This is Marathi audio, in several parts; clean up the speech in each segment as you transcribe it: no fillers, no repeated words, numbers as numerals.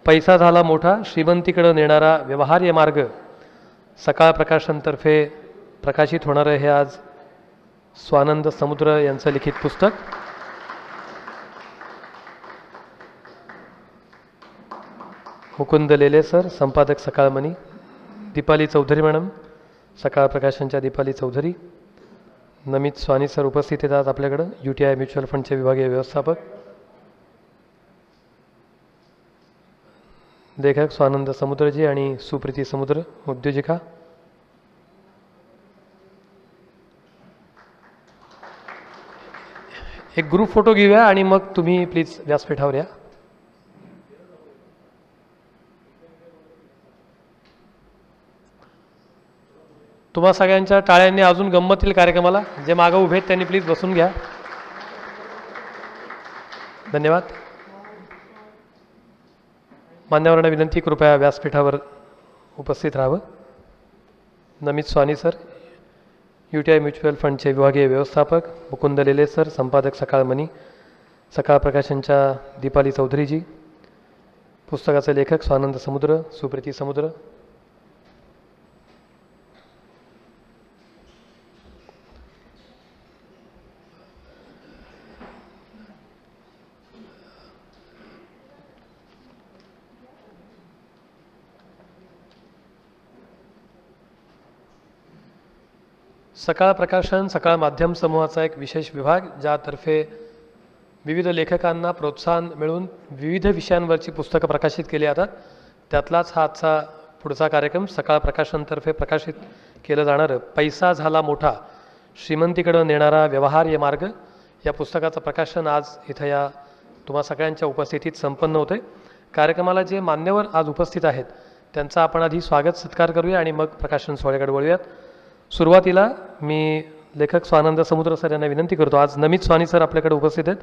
पैसा झाला मोठा श्रीमंतीकडे नेणारा व्यवहार्य मार्ग सकाळ प्रकाशनतर्फे प्रकाशित होणारं हे आज स्वानंद समुद्र यांचं लिखित पुस्तक. मुकुंद लेले सर, संपादक सकाळमणी. दीपाली चौधरी मॅडम, सकाळ प्रकाशनच्या दीपाली चौधरी. नमित स्वानी सर उपस्थित आहेत आपल्याकडं, UTI म्युच्युअल फंडचे विभागीय व्यवस्थापक. लेखक स्वानंद समुद्रजी आणि सुप्रीती समुद्र, उद्योजिका. एक ग्रुप फोटो घेऊया आणि मग तुम्ही प्लीज व्यासपीठावर या. तुम्हा सगळ्यांच्या टाळ्यांनी अजून गंमत येईल कार्यक्रमाला. जे मागं उभे आहेत त्यांनी प्लीज बसून घ्या. धन्यवाद. मान्यवरांना विनंती, कृपया व्यासपीठावर उपस्थित राहावं. नमित स्वानी सर, UTI म्युच्युअल फंडचे विभागीय व्यवस्थापक. मुकुंद लेले सर, संपादक सकाळमणी. सकाळ प्रकाशनच्या दीपाली चौधरीजी. पुस्तकाचे लेखक स्वानंद समुद्र, सुप्रीती समुद्र. सकाळ प्रकाशन सकाळ माध्यम समूहाचा एक विशेष विभाग, ज्यातर्फे विविध लेखकांना प्रोत्साहन मिळून विविध विषयांवरची पुस्तकं प्रकाशित केली जातात. त्यातलाच हा आजचा पुढचा कार्यक्रम सकाळ प्रकाशनतर्फे प्रकाशित केलं जाणारं पैसा झाला मोठा श्रीमंतीकडे नेणारा व्यवहार्य मार्ग या पुस्तकाचं प्रकाशन आज इथं या तुम्हा सगळ्यांच्या उपस्थितीत संपन्न होते. कार्यक्रमाला जे मान्यवर आज उपस्थित आहेत त्यांचा आपण आधी स्वागत सत्कार करूया आणि मग प्रकाशन सोहळ्याकडे वळूयात. सुरुवातीला मी लेखक स्वानंद समुद्र सर यांना विनंती करतो. आज नमित स्वानी सर आपल्याकडे उपस्थित आहेत,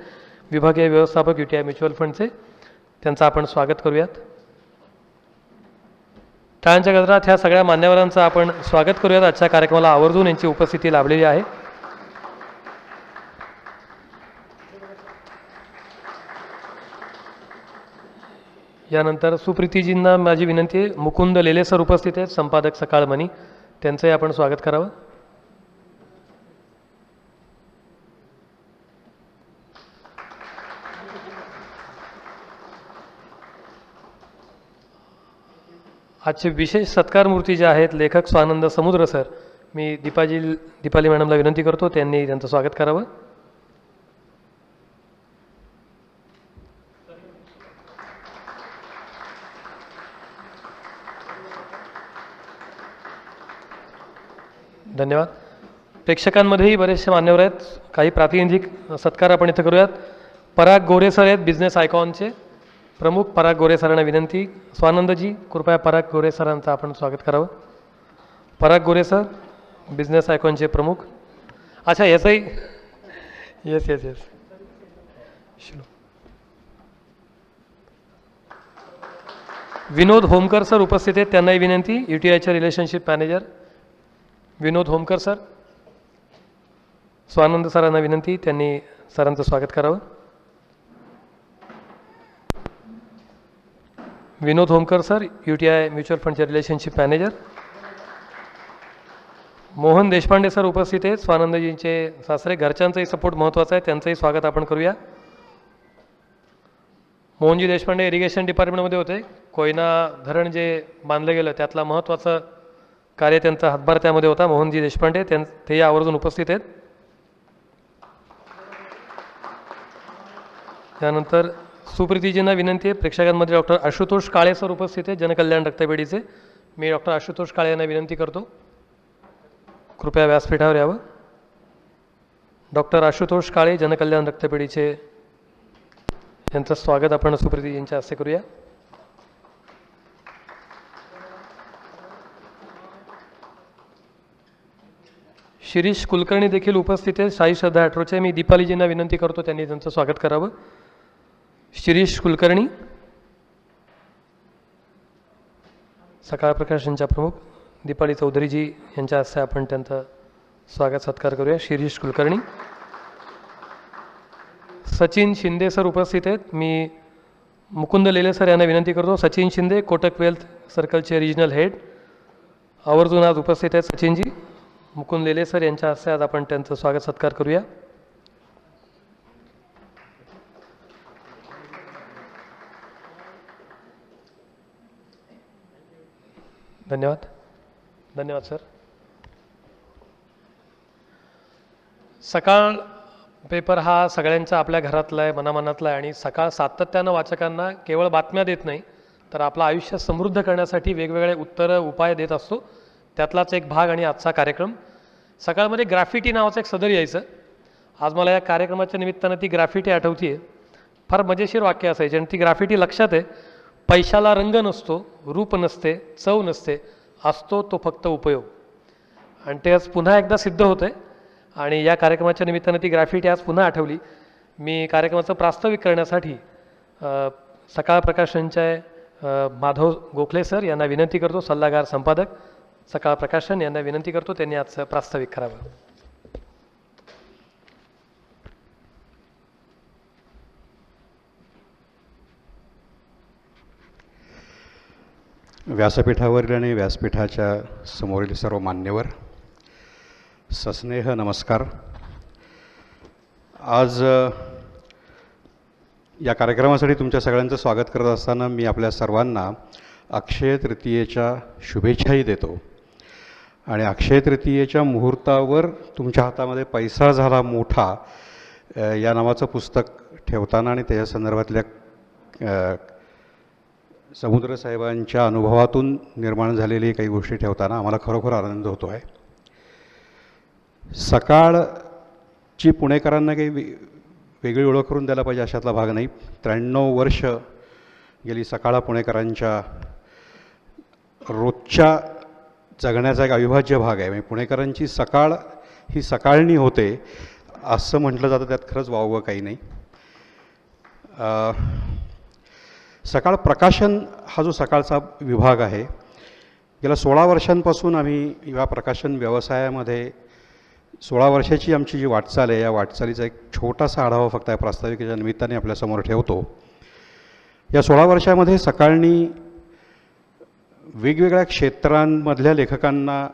विभागीय व्यवस्थापक UTI म्युच्युअल फंडचे. त्यांचं आपण स्वागत करूयात. टाळ्यांच्या गजरात ह्या सगळ्या मान्यवरांचं आपण स्वागत करूयात. आजच्या कार्यक्रमाला आवर्जून यांची उपस्थिती लाभलेली आहे. यानंतर सुप्रीतीजींना माझी विनंती आहे. मुकुंद लेले सर उपस्थित आहेत, संपादक सकाळमणी. त्यांचंही आपण स्वागत करावं. आजचे विशेष सत्कार मूर्ती जे आहेत लेखक स्वानंद समुद्र सर, मी दीपाली मॅडमला विनंती करतो त्यांनी त्यांचं स्वागत करावं. धन्यवाद. प्रेक्षकांमध्येही बरेचसे मान्यवर आहेत. काही प्रातिनिधिक सत्कार आपण इथं करूयात. पराग गोरे सर आहेत, बिझनेस आयकॉनचे प्रमुख. पराग गोरे सरांना विनंती. स्वानंदजी, कृपया पराग गोरे सरांचं आपण स्वागत करावं. पराग गोरे सर, बिझनेस आयकॉनचे प्रमुख. अच्छा, याचंही येस येस येस विनोद होमकर सर उपस्थित आहेत, त्यांनाही विनंती. UTIचे रिलेशनशिप मॅनेजर विनोद होमकर सर. स्वानंद सरांना विनंती, त्यांनी सरांचं स्वागत करावं. विनोद होमकर सर, UTI म्युच्युअल फंडचे relationship manager. Mohan Deshpande sir उपस्थित आहेत, स्वानंदजींचे सासरे. घरच्यांचाही सपोर्ट महत्त्वाचा आहे, त्यांचंही स्वागत आपण करूया. मोहनजी देशपांडे इरिगेशन डिपार्टमेंटमध्ये होते. कोयना धरण जे बांधलं गेलं त्यातला महत्त्वाचं कार्य त्यांचा हातभार त्यामध्ये होता. मोहनजी देशपांडे तेही आवर्जून उपस्थित आहेत. त्यानंतर सुप्रीतीजींना विनंती आहे. प्रेक्षकांमध्ये डॉक्टर आशुतोष काळे सर उपस्थित आहेत, जनकल्याण रक्तपेढीचे. मी डॉक्टर आशुतोष काळे यांना विनंती करतो, कृपया व्यासपीठावर यावं. डॉक्टर आशुतोष काळे, जनकल्याण रक्तपेढीचे, यांचं स्वागत आपण सुप्रीतीजींच्या हस्ते करूया. शिरीष कुलकर्णी देखील उपस्थित आहेत, साई श्रद्धा ॲट्रोचे. मी दीपालीजींना विनंती करतो त्यांनी त्यांचं स्वागत करावं. शिरीष कुलकर्णी, सकाळ प्रकाशनच्या प्रमुख. दीपाली चौधरीजी यांच्या हस्ते आपण त्यांचं स्वागत सत्कार करूया. शिरीष कुलकर्णी. सचिन शिंदे सर उपस्थित आहेत. मी मुकुंद लेले सर यांना विनंती करतो. सचिन शिंदे, कोटक वेल्थ सर्कलचे रिजनल हेड, आवर्जून आज उपस्थित आहेत सचिनजी. मुकुंद लेले सर यांच्या हस्ते आज आपण त्यांचं स्वागत सत्कार करूया. धन्यवाद. धन्यवाद सर. सकाळ पेपर हा सगळ्यांचा आपल्या घरातला आहे, मनामनातला आहे आणि सकाळ सातत्यानं वाचकांना केवळ बातम्या देत नाही तर आपलं आयुष्य समृद्ध करण्यासाठी वेगवेगळे उत्तरं उपाय देत असतो. त्यातलाच एक भाग आणि आजचा कार्यक्रम. सकाळमध्ये ग्राफिटी नावाचं एक सदर यायचं. आज मला या कार्यक्रमाच्या निमित्तानं ती ग्राफिटी आठवते आहे. फार मजेशीर वाक्य असायची आणि ती ग्राफिटी लक्षात आहे. पैशाला रंग नसतो, रूप नसते, चव नसते, असतो तो फक्त उपयोग. आणि ते आज पुन्हा एकदा सिद्ध होतं आहे आणि या कार्यक्रमाच्या निमित्तानं ती ग्राफिटी आज पुन्हा आठवली. मी कार्यक्रमाचं प्रास्ताविक करण्यासाठी सकाळ प्रकाशनचे माधव गोखले सर यांना विनंती करतो, सल्लागार संपादक सकाळ प्रकाशन यांना विनंती करतो त्यांनी आजचं प्रास्ताविक करावं. व्यासपीठावरील आणि व्यासपीठाच्या समोरील सर्व मान्यवर, सस्नेह नमस्कार. आज या कार्यक्रमासाठी तुमच्या सगळ्यांचं स्वागत करत असताना मी आपल्या सर्वांना अक्षय तृतीयेच्या शुभेच्छाही देतो. आणि अक्षय तृतीयेच्या मुहूर्तावर तुमच्या हातामध्ये पैसा झाला मोठा या नावाचं पुस्तक ठेवताना आणि त्याच्या संदर्भातल्या समुद्र साहेबांच्या अनुभवातून निर्माण झालेली काही गोष्टी ठेवताना आम्हाला खरोखर आनंद होतो आहे. सकाळची पुणेकरांना काही वेगळी ओळख करून द्यायला पाहिजे अशातला भाग नाही. 93 वर्ष गेली सकाळ पुणेकरांच्या रोजच्या जगण्याचा एक अविभाज्य भाग आहे. म्हणजे पुणेकरांची सकाळ ही सकाळनी होते असं म्हटलं जातं, त्यात खरंच वावगं काही नाही. सकाळ प्रकाशन हा जो सकाळचा विभाग आहे, गेल्या 16 वर्षांपासून आम्ही या प्रकाशन व्यवसायामध्ये 16 वर्षाची आमची जी वाटचाल आहे, या वाटचालीचा एक छोटासा आढावा फक्त या प्रास्ताविकेच्या निमित्ताने आपल्यासमोर ठेवतो. या 16 वर्षामध्ये सकाळनी वेगवेगळ्या क्षेत्रांमधल्या लेखकांना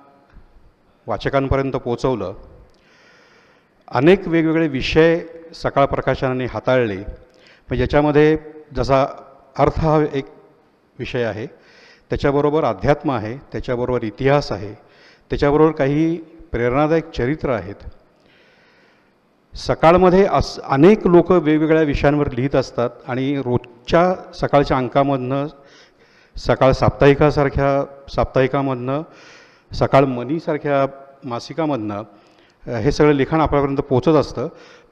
वाचकांपर्यंत पोचवलं. अनेक वेगवेगळे विषय सकाळ प्रकाशनाने हाताळले. म्हणजे ज्याच्यामध्ये जसा अर्थ हा एक विषय आहे, त्याच्याबरोबर अध्यात्म आहे, त्याच्याबरोबर इतिहास आहे, त्याच्याबरोबर काही प्रेरणादायक चरित्र आहेत. सकाळमध्ये अनेक लोक वेगवेगळ्या विषयांवर लिहित असतात आणि रोजच्या सकाळच्या अंकामधनं, सकाळ साप्ताहिकामधनं, सकाळ मनीसारख्या मासिकामधनं हे सगळं लिखाण आपल्यापर्यंत पोचत असतं.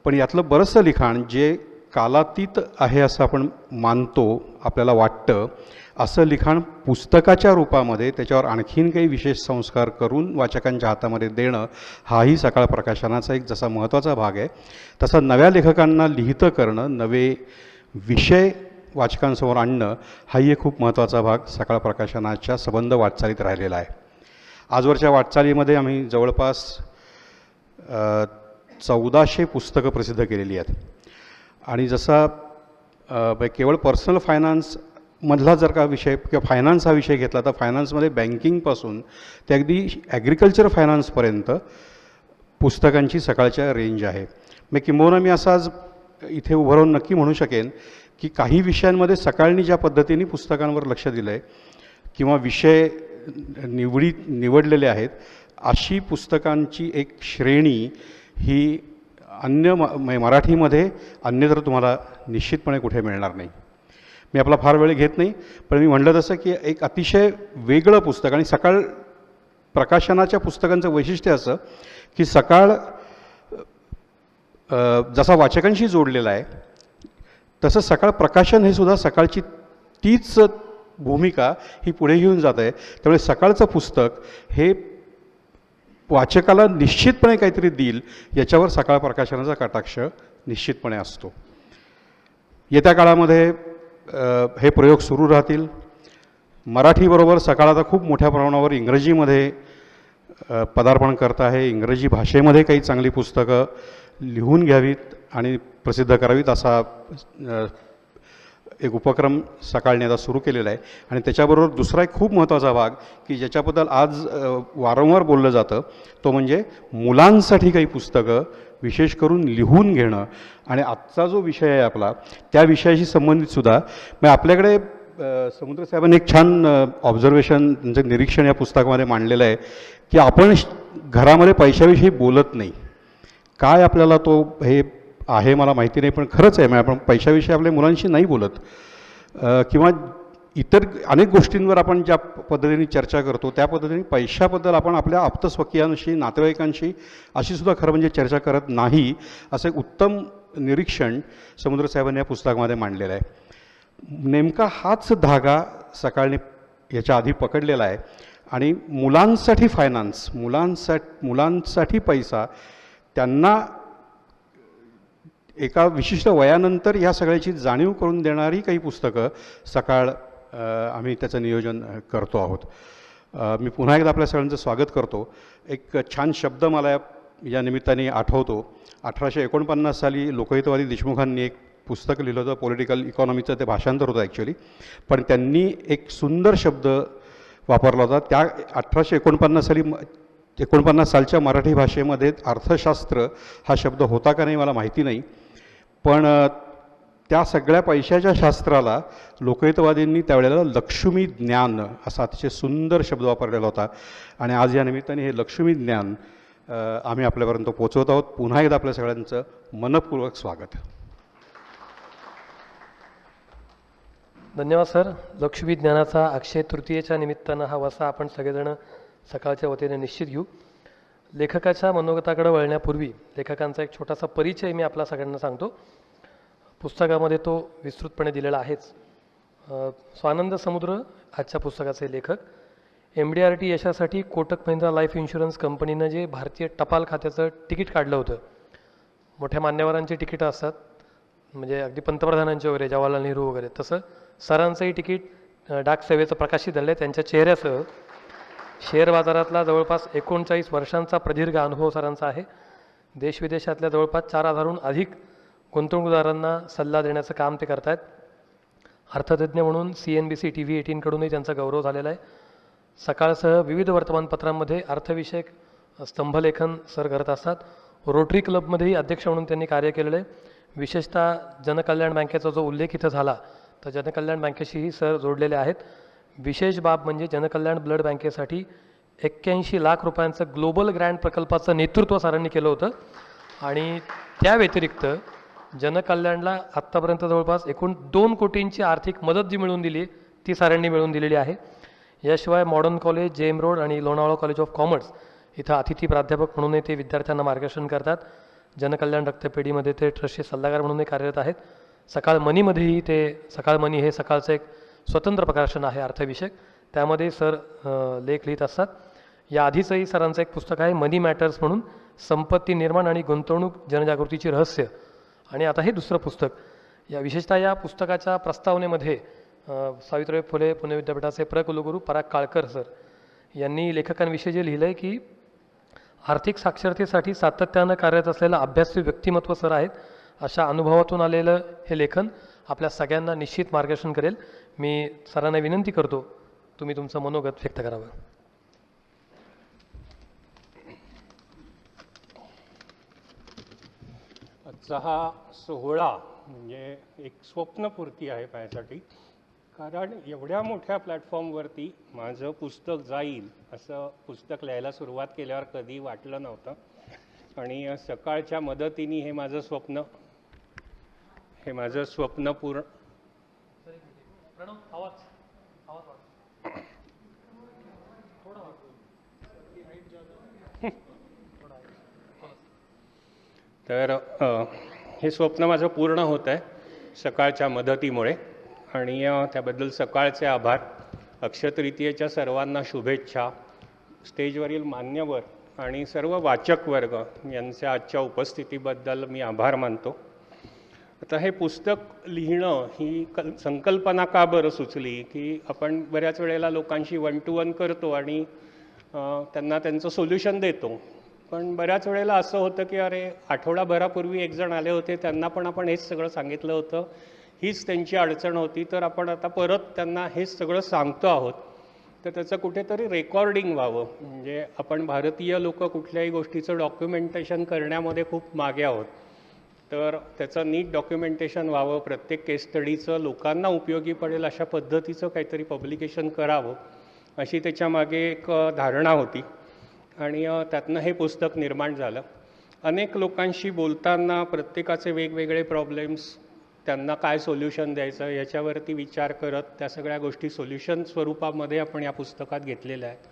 पण यातलं बरंचसं लिखाण जे कालातीत आहे असं आपण मानतो, आपल्याला वाटतं, असं लिखाण पुस्तकाच्या रूपामध्ये त्याच्यावर आणखीन काही विशेष संस्कार करून वाचकांच्या हातामध्ये देणं हाही सकाळ प्रकाशनाचा एक जसा महत्त्वाचा भाग आहे, तसा नव्या लेखकांना लिहितं करणं, नवे विषय वाचकांसमोर आणणं हाही एक खूप महत्त्वाचा भाग सकाळ प्रकाशनाच्या सबंध वाटचालीत राहिलेला आहे. आजवरच्या वाटचालीमध्ये आम्ही जवळपास 1400 पुस्तकं प्रसिद्ध केलेली आहेत. आणि जसा केवळ पर्सनल फायनान्समधला जर का विषय किंवा फायनान्स हा विषय घेतला तर फायनान्समध्ये बँकिंगपासून ते अगदी ॲग्रिकल्चर फायनान्सपर्यंत पुस्तकांची सकाळच्या रेंज आहे. मग किंबहुना मी असं आज इथे उभं राहून नक्की म्हणू शकेन की काही विषयांमध्ये सकाळनी ज्या पद्धतीने पुस्तकांवर लक्ष दिलं आहे किंवा विषय निवडलेले आहेत, अशी पुस्तकांची एक श्रेणी ही अन्य मराठीमध्ये अन्यत्र तुम्हाला निश्चितपणे कुठे मिळणार नाही. मी आपला फार वेळ घेत नाही, पण मी म्हटलं तसं की एक अतिशय वेगळं पुस्तक. आणि सकाळ प्रकाशनाच्या पुस्तकांचं वैशिष्ट्य असं की सकाळ जसा वाचकांशी जोडलेला आहे, तसं सकाळ प्रकाशन हे सुद्धा सकाळची तीच भूमिका ही पुढे घेऊन जात आहे. त्यामुळे सकाळचं पुस्तक हे वाचकाला निश्चितपणे काहीतरी देईल याच्यावर सकाळ प्रकाशनाचा कटाक्ष निश्चितपणे असतो. येत्या काळामध्ये हे प्रयोग सुरू राहतील. मराठीबरोबर सकाळ आता खूप मोठ्या प्रमाणावर इंग्रजीमध्ये पदार्पण करत आहे. इंग्रजी भाषेमध्ये काही चांगली पुस्तकं लिहून घ्यावीत आणि प्रसिद्ध करावीत असा एक उपक्रम सकाळने आता सुरू केलेला आहे. आणि त्याच्याबरोबर दुसरा एक खूप महत्त्वाचा भाग की ज्याच्याबद्दल आज वारंवार बोललं जातं तो म्हणजे मुलांसाठी काही पुस्तकं विशेष करून लिहून घेणं. आणि आजचा जो विषय आहे आपला त्या विषयाशी संबंधितसुद्धा मग आपल्याकडे समुद्र साहेबांनी एक छान ऑब्झर्वेशन त्यांचं निरीक्षण या पुस्तकामध्ये मांडलेलं आहे की आपण घरामध्ये पैशाविषयी बोलत नाही. काय आपल्याला तो हे आहे मला माहिती नाही, पण खरंच आहे. म्हणजे आपण पैशाविषयी आपल्या मुलांशी नाही बोलत किंवा इतर अनेक गोष्टींवर आपण ज्या पद्धतीने चर्चा करतो त्या पद्धतीने पैशाबद्दल आपण आपल्या आप्तस्वकीयांशी नातेवाईकांशी अशीसुद्धा खरं म्हणजे चर्चा करत नाही. असं एक उत्तम निरीक्षण समुद्र साहेबांनी या पुस्तकामध्ये मांडलेलं आहे. नेमका हाच धागा सकाळने याच्या आधी पकडलेला आहे. आणि मुलांसाठी फायनान्स, मुलांसाठी पैसा, त्यांना एका विशिष्ट वयानंतर ह्या सगळ्याची जाणीव करून देणारी काही पुस्तकं सकाळ आम्ही त्याचं नियोजन करतो आहोत. मी पुन्हा एकदा आपल्या सगळ्यांचं स्वागत करतो. एक छान शब्द मला या निमित्ताने आठवतो. 1849 साली लोकहितवादी देशमुखांनी एक पुस्तक लिहिलं होतं, पॉलिटिकल इकॉनॉमीचं ते भाषांतर होतं ॲक्च्युली, पण त्यांनी एक सुंदर शब्द वापरला होता. त्या 1849 सालच्या मराठी भाषेमध्ये अर्थशास्त्र हा शब्द होता का नाही मला माहिती नाही, पण त्या सगळ्या पैशाच्या शास्त्राला लोकहितवादींनी त्यावेळेला लक्ष्मी ज्ञान असा अतिशय सुंदर शब्द वापरलेला होता. आणि आज या निमित्ताने हे लक्ष्मी ज्ञान आम्ही आपल्यापर्यंत पोचवत आहोत. पुन्हा एकदा आपल्या सगळ्यांचं मनपूर्वक स्वागत. धन्यवाद सर. लक्ष्मी ज्ञानाचा अक्षय तृतीयेच्या निमित्तानं हा वसा आपण सगळेजण सकाळच्या वतीने निश्चित घेऊ. लेखकाच्या मनोगताकडे वळण्यापूर्वी लेखकांचा एक छोटासा परिचय मी आपला सगळ्यांना सांगतो. पुस्तकामध्ये तो विस्तृतपणे दिलेला आहेच. स्वानंद समुद्र आजच्या पुस्तकाचे लेखक. MDRT यशासाठी कोटक महिंद्रा लाईफ इन्शुरन्स कंपनीनं जे भारतीय टपाल खात्याचं तिकीट काढलं होतं, मोठ्या मान्यवरांची तिकीटं असतात, म्हणजे अगदी पंतप्रधानांचे वगैरे, जवाहरलाल नेहरू वगैरे, तसं सरांचंही तिकीट डाक सेवेचं प्रकाशित झालं आहे. त्यांच्या चेहऱ्यासह शेअर बाजारातला जवळपास 39 वर्षांचा प्रदीर्घ अनुभव सरांचा आहे. देशविदेशातल्या जवळपास 4,000हून अधिक गुंतवणूकदारांना सल्ला देण्याचं काम ते करत आहेत. अर्थतज्ज्ञ म्हणून CNBC TV 18 कडूनही त्यांचा गौरव झालेला आहे. सकाळसह विविध वर्तमानपत्रांमध्ये अर्थविषयक स्तंभलेखन सर करत असतात. रोटरी क्लबमध्येही अध्यक्ष म्हणून त्यांनी कार्य केलेलं आहे. विशेषतः जनकल्याण बँकेचा जो उल्लेख इथं झाला तर जनकल्याण बँकेशीही सर जोडलेले आहेत. विशेष बाब म्हणजे जनकल्याण ब्लड बँकेसाठी 81 लाख रुपयांचं ग्लोबल ग्रँड प्रकल्पाचं नेतृत्व सरांनी केलं होतं. आणि त्या व्यतिरिक्त जनकल्याणला आत्तापर्यंत जवळपास एकूण 2 कोटींची आर्थिक मदत जी मिळवून दिली ती सरांनी मिळवून दिलेली आहे. याशिवाय मॉडर्न कॉलेज, JM रोड आणि लोणावळा कॉलेज ऑफ कॉमर्स इथं अतिथी प्राध्यापक म्हणूनही ते विद्यार्थ्यांना मार्गदर्शन करतात. जनकल्याण रक्तपेढीमध्ये ते ट्रस्टचे सल्लागार म्हणूनही कार्यरत आहेत. सकाळ मनीमध्येही ते, सकाळ मनी हे सकाळचं एक स्वतंत्र प्रकाशन आहे अर्थविषयक, त्यामध्ये सर लेख लिहित असतात. या आधीचंही सरांचं एक पुस्तक आहे मनी मॅटर्स म्हणून, संपत्ती निर्माण आणि गुंतवणूक जनजागृतीची रहस्य. आणि आता हे दुसरं पुस्तक. या विशेषतः या पुस्तकाच्या प्रस्तावनेमध्ये सावित्रीबाई फुले पुणे विद्यापीठाचे कुलगुरू पराग काळकर सर यांनी लेखकांविषयी जे लिहिलं आहे की आर्थिक साक्षरतेसाठी सातत्यानं कार्यरत असलेलं अभ्यासू व्यक्तिमत्व सर आहेत. अशा अनुभवातून आलेलं हे लेखन आपल्या सगळ्यांना निश्चित मार्गदर्शन करेल. मी सरांना विनंती करतो तुम्ही तुमचं मनोगत व्यक्त करावं. आजचा हा सोहळा म्हणजे एक स्वप्नपूर्ती आहे माझ्यासाठी, कारण एवढ्या मोठ्या प्लॅटफॉर्मवरती माझं पुस्तक जाईल असं पुस्तक लिहायला सुरुवात केल्यावर कधी वाटलं नव्हतं. आणि सकाळच्या मदतीने हे माझं स्वप्न पूर्ण. तर हे स्वप्न माझं पूर्ण होत आहे सकाळच्या मदतीमुळे, आणि त्याबद्दल सकाळचे आभार. अक्षयतृतीयेच्या सर्वांना शुभेच्छा. स्टेजवरील मान्यवर आणि सर्व वाचक वर्ग यांच्या आजच्या उपस्थितीबद्दल मी आभार मानतो. आता हे पुस्तक लिहिणं ही संकल्पना का बरं सुचली की आपण बऱ्याच वेळेला लोकांशी 1 to 1 करतो आणि त्यांना त्यांचं सोल्युशन देतो, पण बऱ्याच वेळेला असं होतं की अरे आठवडाभरापूर्वी एक जण आले होते, त्यांना पण आपण हेच सगळं सांगितलं होतं, हीच त्यांची अडचण होती, तर आपण आता परत त्यांना हेच सगळं सांगतो आहोत. तर त्याचं कुठेतरी रेकॉर्डिंग व्हावं. म्हणजे आपण भारतीय लोक कुठल्याही गोष्टीचं डॉक्युमेंटेशन करण्यामध्ये खूप मागे आहोत. तर त्याचं नीट डॉक्युमेंटेशन व्हावं, प्रत्येक केस स्टडीचं लोकांना उपयोगी पडेल अशा पद्धतीचं काहीतरी पब्लिकेशन करावं, अशी त्याच्यामागे एक धारणा होती. आणि त्यातनं हे पुस्तक निर्माण झालं. अनेक लोकांशी बोलताना प्रत्येकाचे वेगवेगळे प्रॉब्लेम्स, त्यांना काय सोल्युशन द्यायचं याच्यावरती विचार करत त्या सगळ्या गोष्टी सोल्युशन स्वरूपामध्ये आपण या पुस्तकात घेतलेल्या आहेत.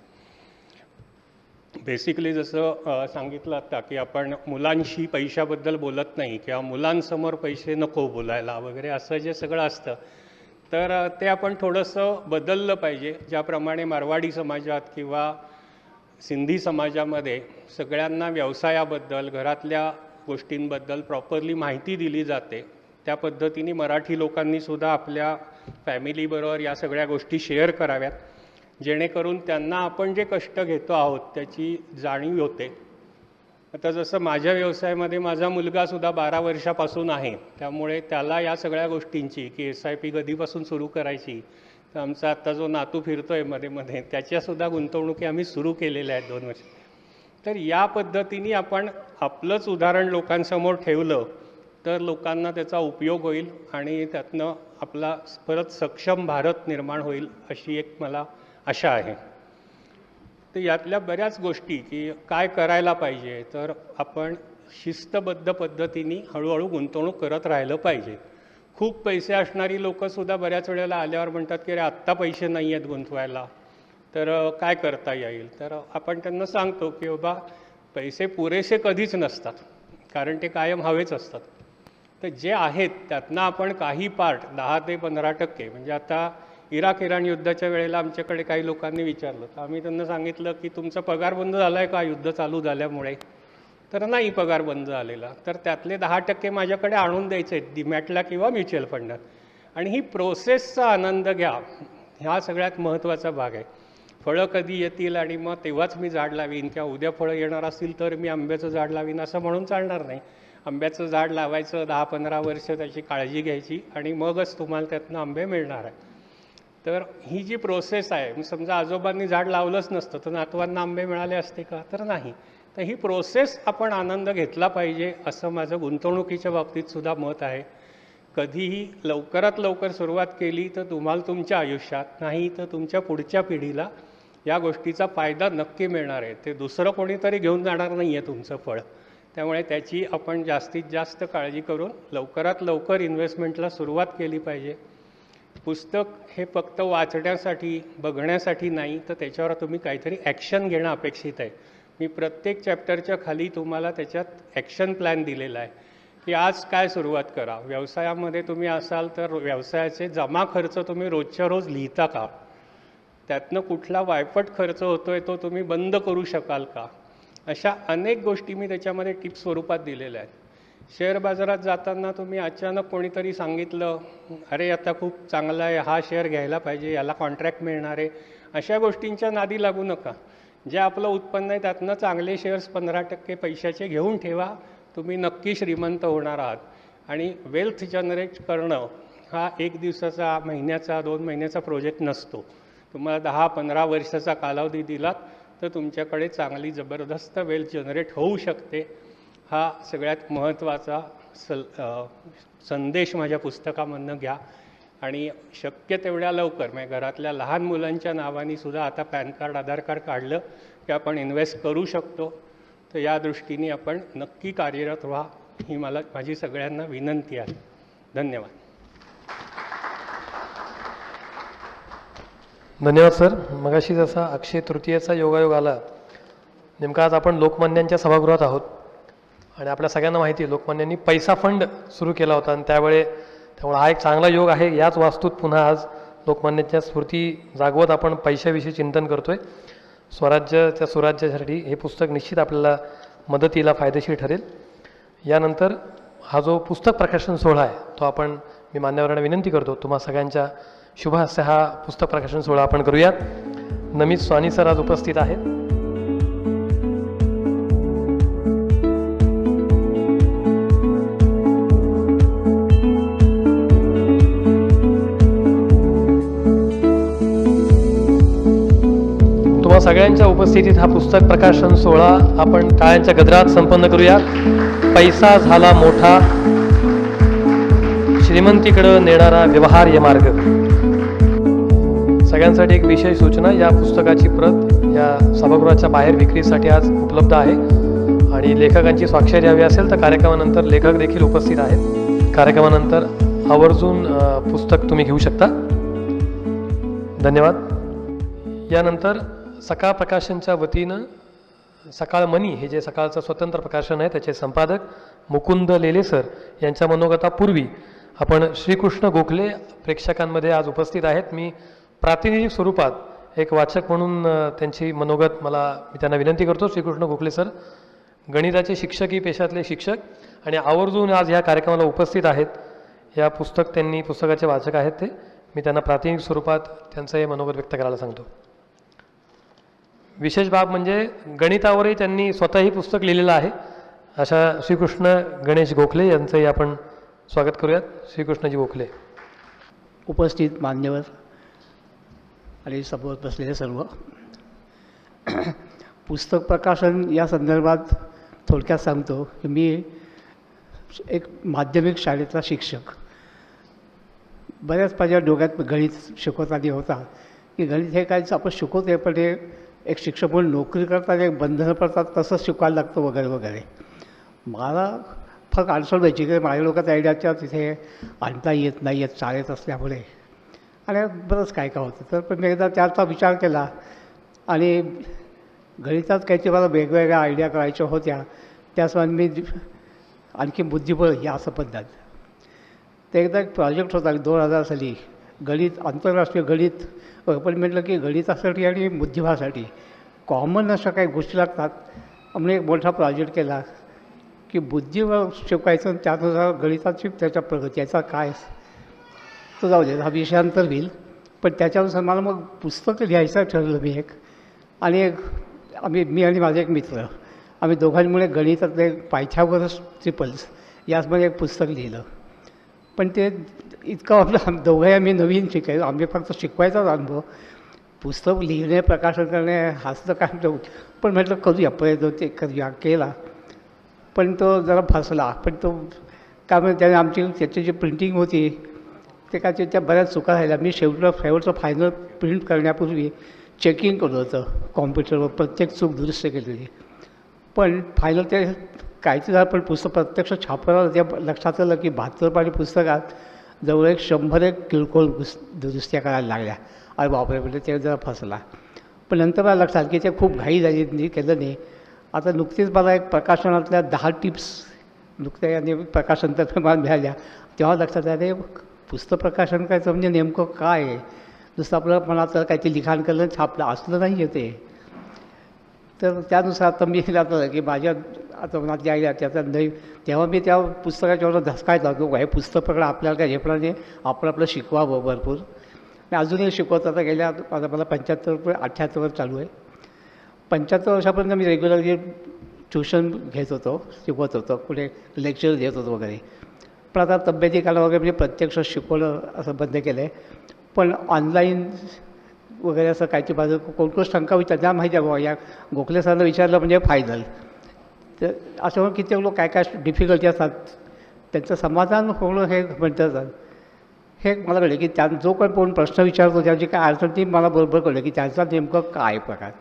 बेसिकली जसं सांगितलं आता की आपण मुलांशी पैशाबद्दल बोलत नाही किंवा मुलांसमोर पैसे नको बोलायला वगैरे असं जे सगळं असतं, तर ते आपण थोडंसं बदललं पाहिजे. ज्याप्रमाणे मारवाडी समाजात किंवा सिंधी समाजामध्ये सगळ्यांना व्यवसायाबद्दल, घरातल्या गोष्टींबद्दल प्रॉपरली माहिती दिली जाते, त्या पद्धतीने मराठी लोकांनीसुद्धा आपल्या फॅमिलीबरोबर या सगळ्या गोष्टी शेअर कराव्यात, जेणेकरून त्यांना आपण जे कष्ट घेतो आहोत त्याची जाणीव होते. आता जसं माझ्या व्यवसायामध्ये माझा मुलगासुद्धा 12 वर्षापासून आहे, त्यामुळे त्याला या सगळ्या गोष्टींची की SIP कधीपासून सुरू करायची, तर आमचा आत्ता जो नातू फिरतो आहे मध्ये मध्ये त्याच्यासुद्धा गुंतवणुकी आम्ही सुरू केलेल्या आहेत 2 वर्ष. तर या पद्धतीने आपण आपलंच उदाहरण लोकांसमोर ठेवलं तर लोकांना त्याचा उपयोग होईल आणि त्यातनं आपला परत सक्षम भारत निर्माण होईल अशी एक मला आशा आहे. तर यातल्या बऱ्याच गोष्टी की काय करायला पाहिजे, तर आपण शिस्तबद्ध पद्धतीने हळूहळू गुंतवणूक करत राहिलं पाहिजे. खूप पैसे असणारी लोकंसुद्धा बऱ्याच वेळेला आल्यावर म्हणतात की अरे आत्ता पैसे नाही आहेत गुंतवायला, तर काय करता येईल. तर आपण त्यांना सांगतो की बाबा पैसे पुरेसे कधीच नसतात, कारण ते कायम हवेच असतात. तर जे आहेत त्यातनं आपण काही पार्ट 10 ते 15% म्हणजे आता इराक-इराण युद्धाच्या वेळेला आमच्याकडे काही लोकांनी विचारलं, तर आम्ही त्यांना सांगितलं की तुमचा पगार बंद झाला आहे का युद्ध चालू झाल्यामुळे, तर नाही पगार बंद झालेला, तर त्यातले 10% माझ्याकडे आणून द्यायचे डीमॅटला किंवा म्युच्युअल फंडात. आणि ही प्रोसेसचा आनंद घ्या, ह्या सगळ्यात महत्त्वाचा भाग आहे. फळं कधी येतील आणि मग तेव्हाच मी झाड लावीन किंवा उद्या फळं येणार असतील तर मी आंब्याचं झाड लावीन असं म्हणून चालणार नाही. आंब्याचं झाड लावायचं, 10-15 वर्ष त्याची काळजी घ्यायची आणि मगच तुम्हाला त्यातनं आंबे मिळणार आहे. तर ही जी प्रोसेस आहे, समजा आजोबांनी झाड लावलंच नसतं तर नातवांना आंबे मिळाले असते का, तर नाही. तर ही प्रोसेस आपण आनंद घेतला पाहिजे असं माझं गुंतवणुकीच्या बाबतीत सुद्धा मत आहे. कधीही लवकरात लवकर सुरुवात केली तर तुम्हाला तुमच्या आयुष्यात, नाही तर तुमच्या पुढच्या पिढीला या गोष्टीचा फायदा नक्की मिळणार आहे. ते दुसरं कोणीतरी घेऊन जाणार नाही आहे तुमचं फळ. त्यामुळे त्याची आपण जास्तीत जास्त काळजी करून लवकरात लवकर इन्व्हेस्टमेंटला सुरुवात केली पाहिजे. पुस्तक हे फक्त वाचण्यासाठी, बघण्यासाठी नाही, तर त्याच्यावर तुम्ही काहीतरी ॲक्शन घेणं अपेक्षित आहे. मी प्रत्येक चॅप्टरच्या खाली तुम्हाला त्याच्यात ॲक्शन प्लॅन दिलेला आहे की आज काय सुरुवात करा. व्यवसायामध्ये तुम्ही असाल तर व्यवसायाचे जमा खर्च तुम्ही रोजच्या रोज लिहिता का, त्यातनं कुठला वायफट खर्च होतो आहे तो तुम्ही बंद करू शकाल का, अशा अनेक गोष्टी मी त्याच्यामध्ये टिप्स स्वरूपात दिलेल्या आहेत. शेअर बाजारात जाताना तुम्ही अचानक कोणीतरी सांगितलं अरे आता खूप चांगला आहे, हा शेअर घ्यायला पाहिजे, याला कॉन्ट्रॅक्ट मिळणार आहे, अशा गोष्टींच्या नादी लागू नका. जे आपलं उत्पन्न आहे त्यातनं चांगले शेअर्स 15% पैशाचे घेऊन ठेवा, तुम्ही नक्की श्रीमंत होणार आहात. आणि वेल्थ जनरेट करणं हा 1 दिवसाचा, महिन्याचा, 2 महिन्याचा प्रोजेक्ट नसतो. तुम्हाला 10-15 वर्षाचा कालावधी दिलात तर तुमच्याकडे चांगली जबरदस्त वेल्थ जनरेट होऊ शकते. हा सगळ्यात महत्त्वाचा संदेश माझ्या पुस्तकामधनं घ्या. आणि शक्य तेवढ्या लवकर, म्हणजे घरातल्या लहान मुलांच्या नावाने सुद्धा आता पॅन कार्ड, आधार कार्ड काढलं की आपण इन्व्हेस्ट करू शकतो. तर या दृष्टीने आपण नक्की कार्यरत व्हा, ही माझी सगळ्यांना विनंती आहे. धन्यवाद. धन्यवाद सर. मगाशी जसा अक्षय तृतीयेचा योगायोग आला, नेमका आज आपण लोकमान्यांच्या सभागृहात आहोत आणि आपल्या सगळ्यांना माहिती आहे लोकमान्यांनी पैसा फंड सुरू केला होता आणि त्यामुळे हा एक चांगला योग आहे. याच वास्तूत पुन्हा आज लोकमान्यांच्या स्फूर्ती जागवत आपण पैशाविषयी चिंतन करतोय. स्वराज्याच्या सुराज्यासाठी हे पुस्तक निश्चित आपल्याला मदतीला फायदेशीर ठरेल. यानंतर हा जो पुस्तक प्रकाशन सोहळा आहे तो आपण, मी मान्यवरांना विनंती करतो तुम्हा सगळ्यांच्या शुभ हस्ते हा पुस्तक प्रकाशन सोहळा आपण करूयात. नमित स्वानी सर आज उपस्थित आहेत. सगळ्यांच्या उपस्थितीत हा पुस्तक प्रकाशन सोहळा आपण टाळ्यांच्या गजरात संपन्न करूया. पैसा झाला मोठा, श्रीमंतीकडं नेणारा व्यवहार्य मार्ग. सगळ्यांसाठी एक विशेष सूचना, या पुस्तकाची प्रत या सभागृहाच्या बाहेर विक्रीसाठी आज उपलब्ध आहे आणि लेखकांची स्वाक्षरी हवी असेल तर कार्यक्रमानंतर लेखक देखील उपस्थित आहेत. कार्यक्रमानंतर आवर्जून पुस्तक तुम्ही घेऊ शकता. धन्यवाद. यानंतर सकाळ प्रकाशनच्या वतीनं सकाळ मनी हे जे सकाळचं स्वतंत्र प्रकाशन आहे त्याचे संपादक मुकुंद लेले सर यांच्या मनोगतापूर्वी आपण श्रीकृष्ण गोखले प्रेक्षकांमध्ये आज उपस्थित आहेत. मी प्रातिनिधिक स्वरूपात एक वाचक म्हणून त्यांची मनोगत मी त्यांना विनंती करतो. श्रीकृष्ण गोखले सर गणिताचे शिक्षकी पेशातले शिक्षक आणि आवर्जून आज ह्या कार्यक्रमाला उपस्थित आहेत. त्यांनी पुस्तकाचे वाचक आहेत ते. मी त्यांना प्रातिनिधिक स्वरूपात त्यांचं हे मनोगत व्यक्त करायला सांगतो. विशेष बाब म्हणजे गणितावरही त्यांनी स्वतःही पुस्तक लिहिलेलं आहे. अशा श्रीकृष्ण गणेश गोखले यांचंही आपण स्वागत करूयात. श्रीकृष्णजी गोखले. उपस्थित मान्यवर आणि समोर बसलेले सर्व, पुस्तक प्रकाशन या संदर्भात थोडक्यात सांगतो की मी एक माध्यमिक शाळेतला शिक्षक. बऱ्याच माझ्या डोक्यात गणित शिकवताना होता की गणित हे काय आपण शिकवतो पण हे एक शिक्षक म्हणून नोकरी करताना एक बंधनं पडतात तसं शिकवायला लागतं वगैरे वगैरे. मला फक्त अडचण व्हायची की माझ्या लोकांच्या आयडियाच्या तिथे आणता येत नाही येत शाळेत असल्यामुळे आणि बरंच काय काय होतं. तर पण मी एकदा त्याचा विचार केला आणि गणितात काहीतरी मला वेगवेगळ्या आयडिया करायच्या होत्या. त्याचप्रमाणे मी आणखी बुद्धिबळ या असं पद्धत. तर एकदा एक प्रोजेक्ट होता 2000 साली गणित, आंतरराष्ट्रीय गणित. पण म्हटलं की गणितासाठी आणि बुद्धिबळासाठी कॉमन अशा काही गोष्टी लागतात. आम्ही एक मोठा प्रोजेक्ट केला की बुद्धिबळ शिकवायचं आणि त्यानुसार गणिताची त्याच्या प्रगती याचा काय तो जाऊ दे, हा विषयांतर होईल. पण त्याच्यानुसार मला मग पुस्तकं लिहायचं ठरलं मी एक. आणि मी आणि माझे एक मित्र आम्ही दोघांमुळे गणितातले पायथागोरस ट्रिपल्स याचमध्ये एक पुस्तक लिहिलं. पण ते इतकं आपलं दोघंही आम्ही नवीन शिकायचो. आम्ही फक्त शिकवायचाच अनुभव. पुस्तक लिहिणे प्रकाशन करणे हाच काय जाऊ. पण म्हटलं करूया प्रयत्न ते करूया केला. पण तो जरा फसला. पण तो काय म्हणजे त्याने आमची त्याची जी प्रिंटिंग होती ते काय त्या बऱ्याच चुका राहिल्या. मी शेवटचं फायनल प्रिंट करण्यापूर्वी चेकिंग केलं होतं कॉम्प्युटरवर, प्रत्येक चूक दुरुस्त केलेली. पण फायनल ते काहीच झालं. पण पुस्तक प्रत्यक्ष छापायला त्या लक्षात आलं की 72 पानी पुस्तकात जवळ 100 किरकोळ दुरुस्त्या करायला लागल्या. अरे बापरे, म्हणजे ते जरा फसला. पण नंतर मला लक्षात की ते खूप घाई झाली, केलं नाही. आता नुकतीच मला एक प्रकाशनातल्या 10 टिप्स नुकत्या आणि प्रकाशनतर्फे मला मिळाल्या. तेव्हा लक्षात आले पुस्तक प्रकाशन करायचं म्हणजे नेमकं काय आहे. नुसतं आपलं मनात काहीतरी लिखाण करणं छापलं असलं नाही आहे ते. तर त्यानुसार आता मी आता की माझ्या आता मनात जे आहे त्याचा नाही. तेव्हा मी त्या पुस्तकाच्यावर धसकायचा होतो. हे पुस्तक प्रकार आपल्याला काय झेपणाने आपलं शिकवावं भरपूर. मी अजूनही शिकवत आता गेल्या आता मला 78 वर्ष चालू आहे. 75 वर्षापर्यंत मी रेग्युलरली ट्युशन घेत होतो, शिकवत होतो, कुठे लेक्चर देत होतो वगैरे. पण आता तब्येती काळा वगैरे म्हणजे प्रत्यक्ष शिकवणं असं बंद केलं आहे. पण ऑनलाईन वगैरे असं काहीची माझं कोणकोण शंका विचार त्या माहिती आहे बाबा या गोखले सरांना विचारलं म्हणजे फायनल. तर असं म्हणून किती लोक काय काय डिफिकल्टी असतात त्यांचं समाधान होणं हे म्हणतात. हे मला कळलं की जो कोण प्रश्न विचारतो त्याची काय अडचण ती मला बरोबर कळलं की त्याचा नेमकं काय प्रकार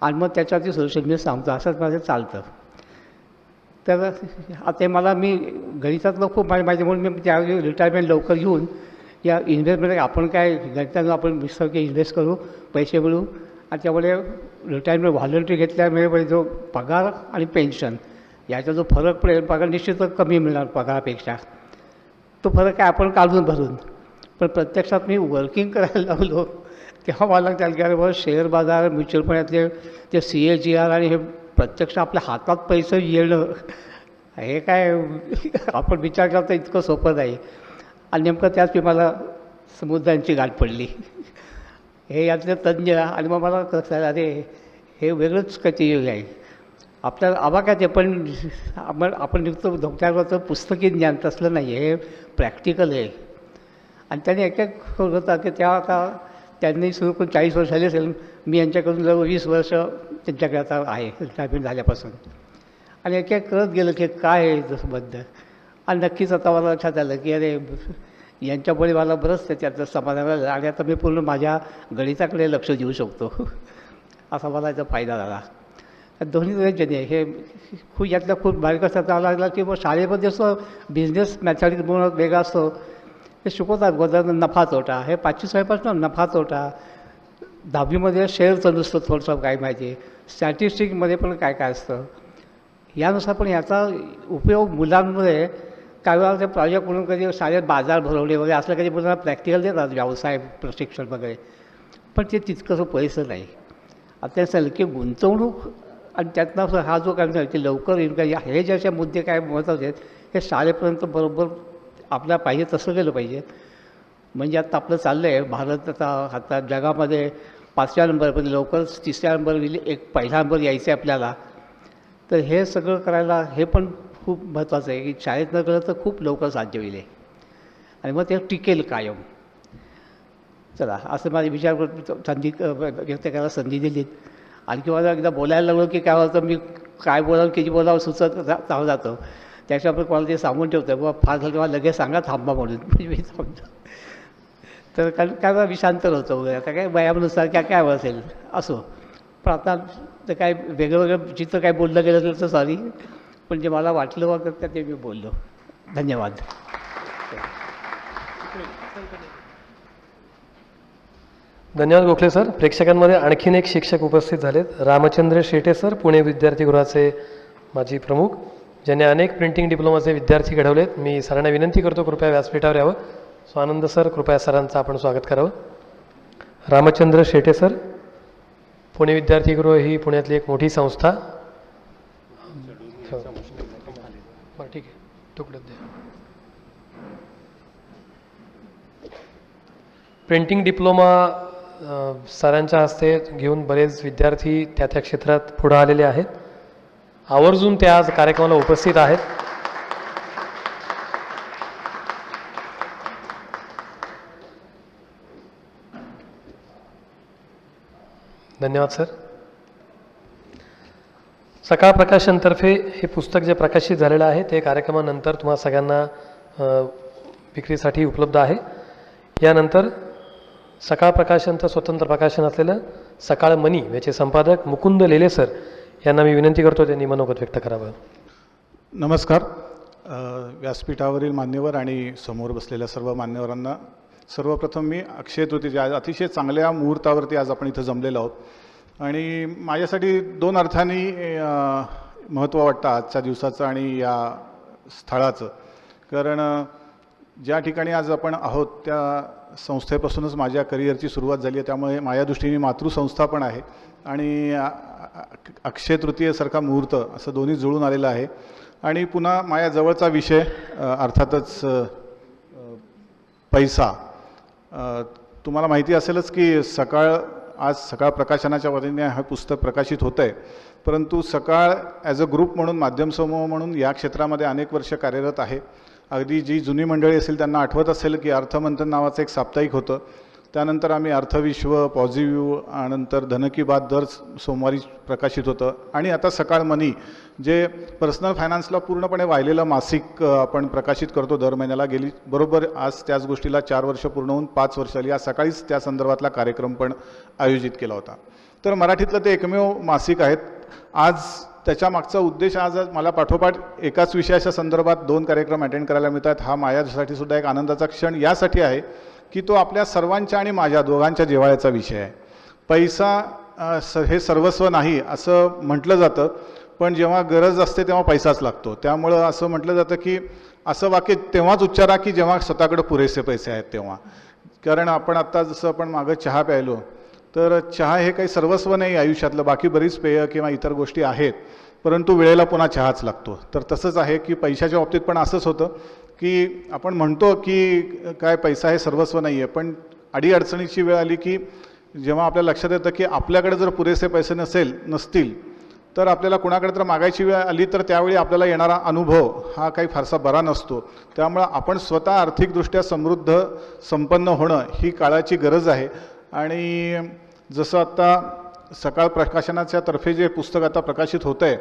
आणि मग त्याच्यावरती सोल्युशन मी सांगतो. असंच माझं चालतं. तर आता मला मी गणितातलं खूप माहिती म्हणून मी त्यावेळी रिटायरमेंट लवकर घेऊन या इन्व्हेस्टमेंट आपण काय गणितानं आपण मिसळके इन्व्हेस्ट करू, पैसे मिळू आणि त्यामुळे रिटायरमेंट व्हॉलंटरी घेतल्यामुळे जो पगार आणि पेन्शन याचा जो फरक पडेल, पगार निश्चितच कमी मिळणार पगारापेक्षा. तो फरक काय आपण काढून भरून. पण प्रत्यक्षात मी वर्किंग करायला लागलो तेव्हा मला त्याला की अरे बाबा शेअर बाजार, म्युच्युअल फंडातले ते CAGR आणि हे प्रत्यक्ष आपल्या हातात पैसे येणं हे काय आपण विचार करता इतकं सोपं नाही. आणि नेमकं त्याच मी मला समुद्रांची गाठ पडली. हे यातले तज्ज्ञ आणि मग मला कसं अरे हे वेगळंच काहीतरी आहे. आपल्याला आवाक्यात आहे पण आपण निघतो धोक्यावरचं पुस्तकी ज्ञान तसलं नाही, हे प्रॅक्टिकल आहे. आणि त्याने एक होता की त्या आता त्यांनी सुरू करून 40 वर्ष झाली असेल. मी यांच्याकडून जवळ 20 वर्ष त्यांच्याकडे आता आहे रिटायरमेंट झाल्यापासून. आणि एक एक करत गेलं की काय आहे जसं बद्दल. आणि नक्कीच आता मला लक्षात आलं की अरे यांच्यामुळे मला बरंच त्याच्यात समाधान झालं आणि आता मी पूर्ण माझ्या गणिताकडे लक्ष देऊ शकतो असा मला याचा फायदा झाला. दोन्ही जणे हे खूप यातल्या खूप बारीक असतात लागला की मग शाळेमध्ये असं बिझनेस मॅथमॅटिक्स म्हणून वेगळा असतो ते शिकवतात गोदा नफा तोटा. हे 5वी 6वीपासून नफा तोटा. 10वीमध्ये शेअरचं नुसतं थोडंसं काय माहिती. स्टॅटिस्टिकमध्ये पण काय काय असतं यानुसार पण याचा उपयोग मुलांमध्ये काही वेळा ते प्रोजेक्ट म्हणून कधी शाळेत बाजार भरवणे वगैरे असलं कधी मुलांना प्रॅक्टिकल देतात व्यवसाय प्रशिक्षण वगैरे. पण ते तितकंसं पैसं नाही. आता सलकी गुंतवणूक आणि त्यातनं हा जो काय म्हणतात की लवकर इन्कम हे जे असे मुद्दे काय महत्त्वाचे आहेत हे शाळेपर्यंत बरोबर आपल्याला पाहिजे तसं गेलं पाहिजे. म्हणजे आता आपलं चाललं आहे भारत आता जगामध्ये 5व्या नंबरमध्ये लवकरच 3ऱ्या नंबर एक पहिला नंबर यायचा आहे आपल्याला. तर हे सगळं करायला हे पण खूप महत्त्वाचं आहे की शाळेत न कळलं तर खूप लवकर साध्य होईल आणि मग ते टिकेल कायम. चला असं माझे विचार संधी व्यक्त करायला संधी दिलीत. आणखी मला एकदा बोलायला लागलो की काय होतं मी काय बोलावं किती बोलावं सुचत जातं. त्याच्यामुळे कोणाला ते सांगून ठेवतं बाबा फार झालं तेव्हा लगेच सांगा थांबा म्हणून मी थांबतो. तर कारण काय विषांतर होतं वगैरे आता काय वयानुसार काय असेल असो. पण आता तर काय वेगळं चित्र काय बोललं गेलं तर सॉरी. पण जे मला वाटलं वगैरे ते मी बोललो. धन्यवाद. धन्यवाद गोखले सर. प्रेक्षकांमध्ये आणखीन एक शिक्षक उपस्थित झालेत. रामचंद्र शेटे सर, पुणे विद्यार्थीगृहाचे माजी प्रमुख, ज्यांनी अनेक प्रिंटिंग डिप्लोमाचे विद्यार्थी घडवलेत. मी सरांना विनंती करतो कृपया व्यासपीठावर यावं. स्वानंद सर कृपया सरांचं आपण स्वागत करावं. रामचंद्र शेटे सर, पुणे विद्यार्थीगृह ही पुण्यातली एक मोठी संस्था. बरं ठीक आहे तुकडं द्या. प्रिंटिंग डिप्लोमा सरांच्या हस्ते घेऊन बरेच विद्यार्थी त्या क्षेत्रात पुढे आलेले आहेत. आवर्जून ते आज कार्यक्रमाला उपस्थित आहेत. धन्यवाद सर. सकाळ प्रकाशनतर्फे हे पुस्तक जे प्रकाशित झालेलं आहे ते कार्यक्रमानंतर तुम्हा सगळ्यांना विक्रीसाठी उपलब्ध आहे. यानंतर सकाळ प्रकाशनचं स्वतंत्र प्रकाशन असलेलं सकाळ मनी याचे संपादक मुकुंद लेले सर यांना मी विनंती करतो त्यांनी मनोगत व्यक्त करावं. नमस्कार. व्यासपीठावरील मान्यवर आणि समोर बसलेल्या सर्व मान्यवरांना सर्वप्रथम मी अक्षय तृतीया आज अतिशय चांगल्या मुहूर्तावरती आज आपण इथं जमलेलो आहोत आणि माझ्यासाठी 2 अर्थांनी महत्त्व वाटतं आजच्या दिवसाचं आणि या स्थळाचं. कारण ज्या ठिकाणी आज आपण आहोत त्या संस्थेपासूनच माझ्या करिअरची सुरुवात झाली आहे. त्यामुळे माझ्या दृष्टीने मातृसंस्था पण आहे आणि अक्षय तृतीयेसारखा मुहूर्त असं दोन्ही जुळून आलेलं आहे. आणि पुन्हा माझ्या जवळचा विषय अर्थातच पैसा. तुम्हाला माहिती असेलच की आज सकाळ प्रकाशनाच्या वतीने हे पुस्तक प्रकाशित होतं आहे. परंतु सकाळ ॲज अ ग्रुप म्हणून माध्यम समूह म्हणून या क्षेत्रामध्ये अनेक वर्ष कार्यरत आहे. अगदी जी जुनी मंडळी असेल त्यांना आठवत असेल की अर्थमंथन नावाचं एक साप्ताहिक होतं. त्यानंतर आम्ही अर्थविश्व, पॉझिटिव्ह, नंतर धन की बात दर सोमवारी प्रकाशित होतं. आणि आता सकाळ मनी जे पर्सनल फायनान्सला पूर्णपणे वाहिलेलं मासिक आपण प्रकाशित करतो दर महिन्याला. गेली बरोबर आज त्याच गोष्टीला 4 वर्ष पूर्ण होऊन 5 वर्ष आली. आज सकाळीच त्या संदर्भातला कार्यक्रम पण आयोजित केला होता. तर मराठीतलं ते एकमेव मासिक आहेत. आज त्याच्या मागचा उद्देश आज मला पाठोपाठ एकाच विषयाच्या संदर्भात 2 कार्यक्रम अटेंड करायला मिळतात. हा माझ्यासाठी सुद्धा एक आनंदाचा क्षण यासाठी आहे की तो आपल्या सर्वांच्या आणि माझ्या दोघांच्या जिव्हाळ्याचा विषय आहे. पैसा हे सर्वस्व नाही असं म्हटलं जातं, पण जेव्हा गरज असते तेव्हा पैसाच लागतो. त्यामुळं असं म्हटलं जातं की असं वाक्य तेव्हाच उच्चारा की जेव्हा स्वतःकडे पुरेसे पैसे आहेत तेव्हा. कारण आपण आत्ता जसं आपण मागं चहा प्यायलो तर चहा हे काही सर्वस्व नाही आयुष्यातलं. बाकी बरीच पेय किंवा इतर गोष्टी आहेत, परंतु वेळेला पुन्हा चहाच लागतो. तर तसंच आहे की पैशाच्या बाबतीत पण असंच होतं की आपण म्हणतो की काय पैसा हे सर्वस्व नाही आहे, पण अडीअडचणीची वेळ आली की जेव्हा आपल्या लक्षात येतं की आपल्याकडे जर पुरेसे पैसे नसतील तर आपल्याला कुणाकडे तर मागायची वेळ आली तर त्यावेळी आपल्याला येणारा अनुभव हा काही फारसा बरा नसतो. त्यामुळं आपण स्वतः आर्थिकदृष्ट्या समृद्ध संपन्न होणं ही काळाची गरज आहे. आणि जसं आत्ता सकाळ प्रकाशनाच्या तर्फे जे पुस्तक आता प्रकाशित होतं आहे,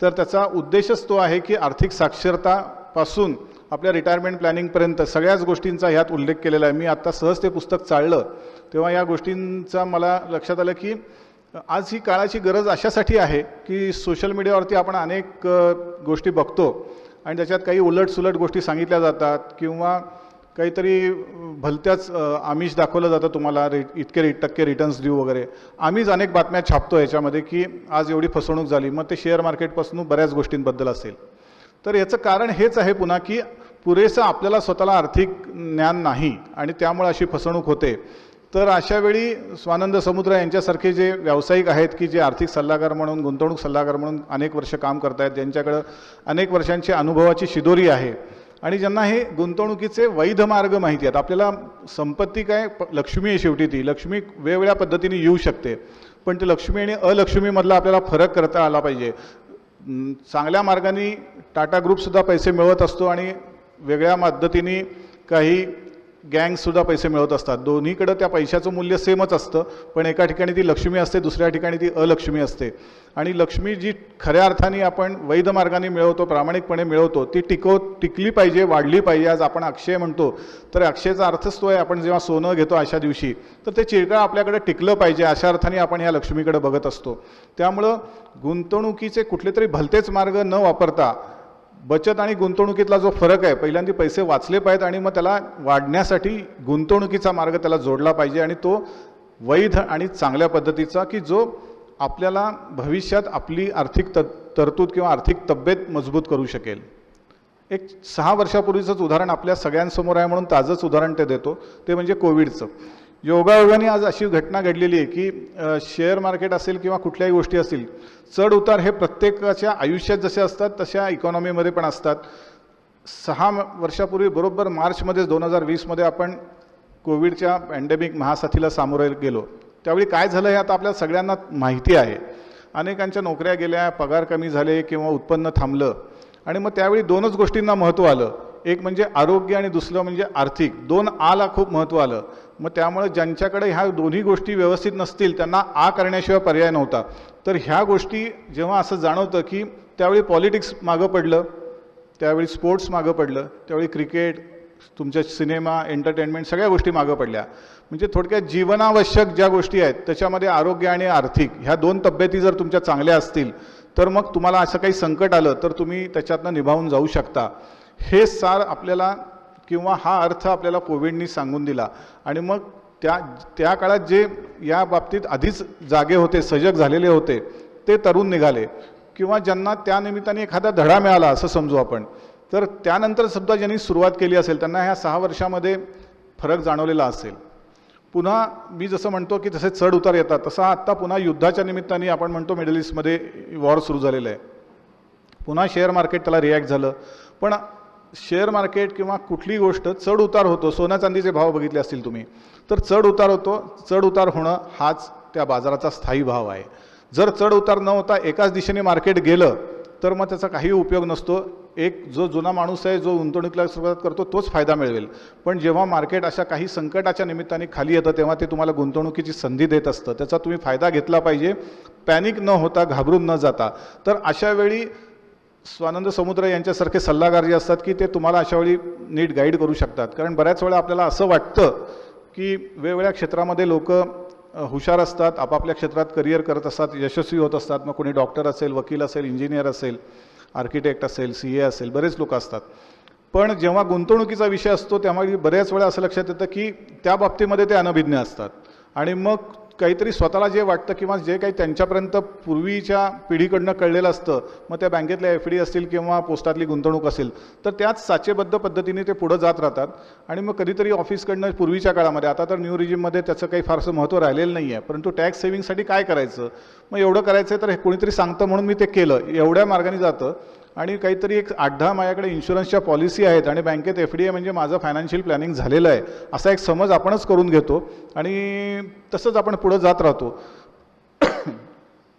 तर त्याचा उद्देशच तो आहे की आर्थिक साक्षरतापासून आपल्या रिटायरमेंट प्लॅनिंगपर्यंत सगळ्याच गोष्टींचा ह्यात उल्लेख केलेला आहे. मी आत्ता सहज ते पुस्तक चाळलं तेव्हा या गोष्टींचा मला लक्षात आलं की आज ही काळाची गरज अशासाठी आहे की सोशल मीडियावरती आपण अनेक गोष्टी बघतो आणि त्याच्यात काही उलटसुलट गोष्टी सांगितल्या जातात किंवा काहीतरी भलत्याच आमिष दाखवलं जातं तुम्हाला इतके टक्के रिटर्न्स देऊ वगैरे. आम्हीच अनेक बातम्या छापतो याच्यामध्ये की आज एवढी फसवणूक झाली, मग ते शेअर मार्केटपासून बऱ्याच गोष्टींबद्दल असेल. तर याचं कारण हेच आहे पुन्हा की पुरेसं आपल्याला स्वतःला आर्थिक ज्ञान नाही आणि त्यामुळे अशी फसवणूक होते. तर अशावेळी स्वानंद समुद्र यांच्यासारखे जे व्यावसायिक आहेत की जे आर्थिक सल्लागार म्हणून, गुंतवणूक सल्लागार म्हणून अनेक वर्ष काम करत आहेत, ज्यांच्याकडं अनेक वर्षांची अनुभवाची शिदोरी आहे आणि ज्यांना हे गुंतवणुकीचे वैध मार्ग माहिती आहेत. आपल्याला संपत्ती काय, लक्ष्मी आहे शेवटी, ती लक्ष्मी वेगवेगळ्या पद्धतीने येऊ शकते, पण ती लक्ष्मी आणि अलक्ष्मीमधला आपल्याला फरक करता आला पाहिजे. चांगल्या मार्गाने टाटा ग्रुपसुद्धा पैसे मिळवत असतो आणि वेगळ्या पद्धतीने काही गँगसुद्धा पैसे मिळवत असतात. दोन्हीकडं त्या पैशाचं मूल्य सेमच असतं, पण एका ठिकाणी ती लक्ष्मी असते, दुसऱ्या ठिकाणी ती अलक्ष्मी असते. आणि लक्ष्मी जी खऱ्या अर्थाने आपण वैध मार्गाने मिळवतो, प्रामाणिकपणे मिळवतो, ती टिकली पाहिजे, वाढली पाहिजे. आज आपण अक्षय म्हणतो, तर अक्षयचा अर्थच तो आहे, आपण जेव्हा सोनं घेतो अशा दिवशी, तर ते चिरकाळ आपल्याकडे टिकलं पाहिजे अशा अर्थाने आपण या लक्ष्मीकडे बघत असतो. त्यामुळं गुंतवणुकीचे कुठले तरी भलतेच मार्ग न वापरता बचत आणि गुंतवणुकीतला जो फरक आहे, पहिल्यांदा पैसे वाचले पाहिजेत आणि मग त्याला वाढण्यासाठी गुंतवणुकीचा मार्ग त्याला जोडला पाहिजे आणि तो वैध आणि चांगल्या पद्धतीचा की जो आपल्याला भविष्यात आपली आर्थिक तरतूद किंवा आर्थिक तब्येत मजबूत करू शकेल. एक 6 वर्षापूर्वीचंच उदाहरण आपल्या सगळ्यांसमोर आहे म्हणून ताजंच उदाहरण ते देतो, ते म्हणजे कोविडचं. योगायोगाने आज अशी घटना घडलेली आहे की शेअर मार्केट असेल किंवा कुठल्याही गोष्टी असतील, चढ उतार हे प्रत्येकाच्या आयुष्यात जसे असतात तशा इकॉनॉमीमध्ये पण असतात. 6 वर्षापूर्वी बरोबर मार्चमध्येच 2020मध्ये आपण कोविडच्या पॅन्डेमिक महासाथीला सामोरे गेलो. त्यावेळी काय झालं हे आता आपल्या सगळ्यांना माहिती आहे. अनेकांच्या नोकऱ्या गेल्या, पगार कमी झाले किंवा उत्पन्न थांबलं आणि मग त्यावेळी 2च गोष्टींना महत्त्व आलं, एक म्हणजे आरोग्य आणि दुसरं म्हणजे आर्थिक. 2 आला खूप महत्त्व आलं. मग त्यामुळे ज्यांच्याकडे ह्या दोन्ही गोष्टी व्यवस्थित नसतील त्यांना करण्याशिवाय पर्याय नव्हता. तर ह्या गोष्टी जेव्हा असं जाणवतं की त्यावेळी पॉलिटिक्स मागं पडलं, त्यावेळी स्पोर्ट्स मागं पडलं, त्यावेळी क्रिकेट, तुमच्या सिनेमा, एंटरटेनमेंट सगळ्या गोष्टी मागं पडल्या. म्हणजे थोडक्यात जीवनावश्यक ज्या गोष्टी आहेत त्याच्यामध्ये आरोग्य आणि आर्थिक ह्या 2 तब्येती जर तुमच्या चांगल्या असतील तर मग तुम्हाला असं काही संकट आलं तर तुम्ही त्याच्यातनं निभावून जाऊ शकता. हे सार आपल्याला किंवा हा अर्थ आपल्याला कोविडनी सांगून दिला. आणि मग त्या काळात जे या बाबतीत आधीच जागे होते, सजग झालेले होते, ते तरुण निघाले किंवा ज्यांना त्या निमित्ताने एखादा धडा मिळाला असं समजू आपण, तर त्यानंतर सुद्धा ज्यांनी सुरुवात केली असेल त्यांना ह्या 6 वर्षामध्ये फरक जाणवलेला असेल. पुन्हा मी जसं म्हणतो की जसे चढ उतार येतात तसा आत्ता पुन्हा युद्धाच्या निमित्ताने आपण म्हणतो मिडल ईस्टमध्ये वॉर सुरू झालेलं आहे, पुन्हा शेअर मार्केट त्याला रिॲक्ट झालं. पण शेअर मार्केट किंवा कुठली गोष्ट चढ उतार होतो, सोन्या चांदीचे भाव बघितले असतील तुम्ही, तर चढ उतार होतो. चढ उतार होणं हाच त्या बाजाराचा स्थायी भाव आहे. जर चढ उतार न होता एकाच दिशेने मार्केट गेलं तर मग त्याचा काही उपयोग नसतो. एक जो जुना माणूस आहे जो गुंतवणुकीला सुरुवात करतो तोच फायदा मिळवेल. पण जेव्हा मार्केट अशा काही संकटाच्या निमित्ताने खाली येतं तेव्हा ते तुम्हाला गुंतवणुकीची संधी देत असतं. त्याचा तुम्ही फायदा घेतला पाहिजे, पॅनिक न होता, घाबरून न जाता. तर अशा वेळी स्वानंद समुद्र यांच्यासारखे सल्लागार जे असतात की ते तुम्हाला अशा वेळी नीट गाईड करू शकतात. कारण बऱ्याच वेळा आपल्याला असं वाटतं की वेगवेगळ्या क्षेत्रामध्ये लोक हुशार असतात, आपापल्या क्षेत्रात करिअर करत असतात, यशस्वी होत असतात. मग कोणी डॉक्टर असेल, वकील असेल, इंजिनियर असेल, आर्किटेक्ट असेल, CA असेल, बरेच लोक असतात. पण जेव्हा गुंतवणुकीचा विषय असतो तेव्हा बऱ्याच वेळा असं लक्षात येतं की त्या बाबतीमध्ये ते अनभिज्ञ असतात आणि मग काहीतरी स्वतःला जे वाटतं किंवा जे काही त्यांच्यापर्यंत पूर्वीच्या पिढीकडनं कळलेलं असतं, मग त्या बँकेतल्या FD असतील किंवा पोस्टातली गुंतवणूक असेल, तर त्याच साचेबद्ध पद्धतीने ते पुढं जात राहतात. आणि मग कधीतरी ऑफिसकडनं पूर्वीच्या काळामध्ये, आता तर न्यू रिजिममध्ये त्याचं काही फारसं महत्त्व राहिलेलं नाही आहे, परंतु टॅक्स सेव्हिंगसाठी काय करायचं, मग एवढं करायचं आहे तर हे कोणीतरी सांगतं म्हणून मी ते केलं, एवढ्या मार्गाने जातं. आणि काहीतरी एक 8-10 माझ्याकडे इन्शुरन्सच्या पॉलिसी आहेत आणि बँकेत FD आहे म्हणजे माझं फायनान्शियल प्लॅनिंग झालेलं आहे असा एक समज आपणच करून घेतो आणि तसंच आपण पुढं जात राहतो.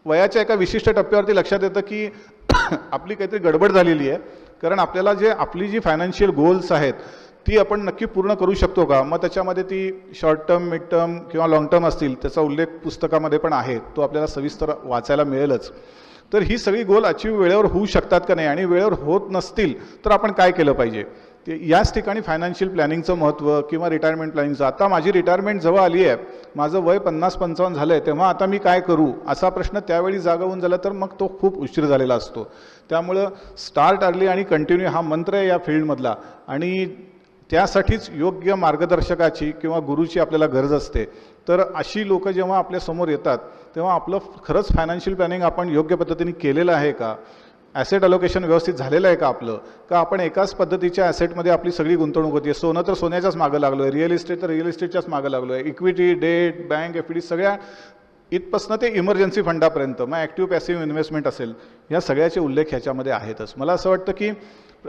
वयाच्या एका विशिष्ट टप्प्यावरती लक्षात येतं की आपली काहीतरी गडबड झालेली आहे. कारण आपल्याला आपली जी फायनान्शियल गोल्स आहेत ती आपण नक्की पूर्ण करू शकतो का? मग त्याच्यामध्ये ती शॉर्ट टर्म, मिड टर्म किंवा लाँग टर्म असतील, त्याचा उल्लेख पुस्तकामध्ये पण आहे, तो आपल्याला सविस्तर वाचायला मिळेलच. तर ही सगळी गोल अचीव वेळेवर होऊ शकतात का नाही, आणि वेळेवर होत नसतील तर आपण काय केलं पाहिजे, ते याच ठिकाणी फायनान्शियल प्लॅनिंगचं महत्त्व किंवा रिटायरमेंट प्लॅनिंगचं. आता माझी रिटायरमेंट जवळ आली आहे, माझं वय 50-55 झालं आहे, तेव्हा आता मी काय करू, असा प्रश्न त्यावेळी जागा होऊन झाला तर मग तो खूप उशीर झालेला असतो. त्यामुळं स्टार्ट अर्ली आणि कंटिन्यू हा मंत्र आहे या फील्डमधला, आणि त्यासाठीच योग्य मार्गदर्शकाची किंवा गुरुची आपल्याला गरज असते. तर अशी लोक जेव्हा आपल्यासमोर येतात तेव्हा आपलं खरंच फायनान्शियल प्लॅनिंग आपण योग्य पद्धतीने केलेलं आहे का, ॲसेट अलोकेशन व्यवस्थित झालेलं आहे का आपलं, का आपण एकाच पद्धतीच्या ॲसेटमध्ये आपली सगळी गुंतवणूक होती. सोनं तर सोन्याच्याच मागं लागलो आहे, रिअल इस्टेट तर रिअल इस्टेटच्याच मागं लागलो आहे, equity, debt, bank, F D, सगळ्या इथपासनं ते इमर्जन्सी फंडापर्यंत, मग ॲक्टिव्ह पॅसिव्ह इन्व्हेस्टमेंट असेल, या सगळ्याचे उल्लेख ह्याच्यामध्ये आहेतच. मला असं वाटतं की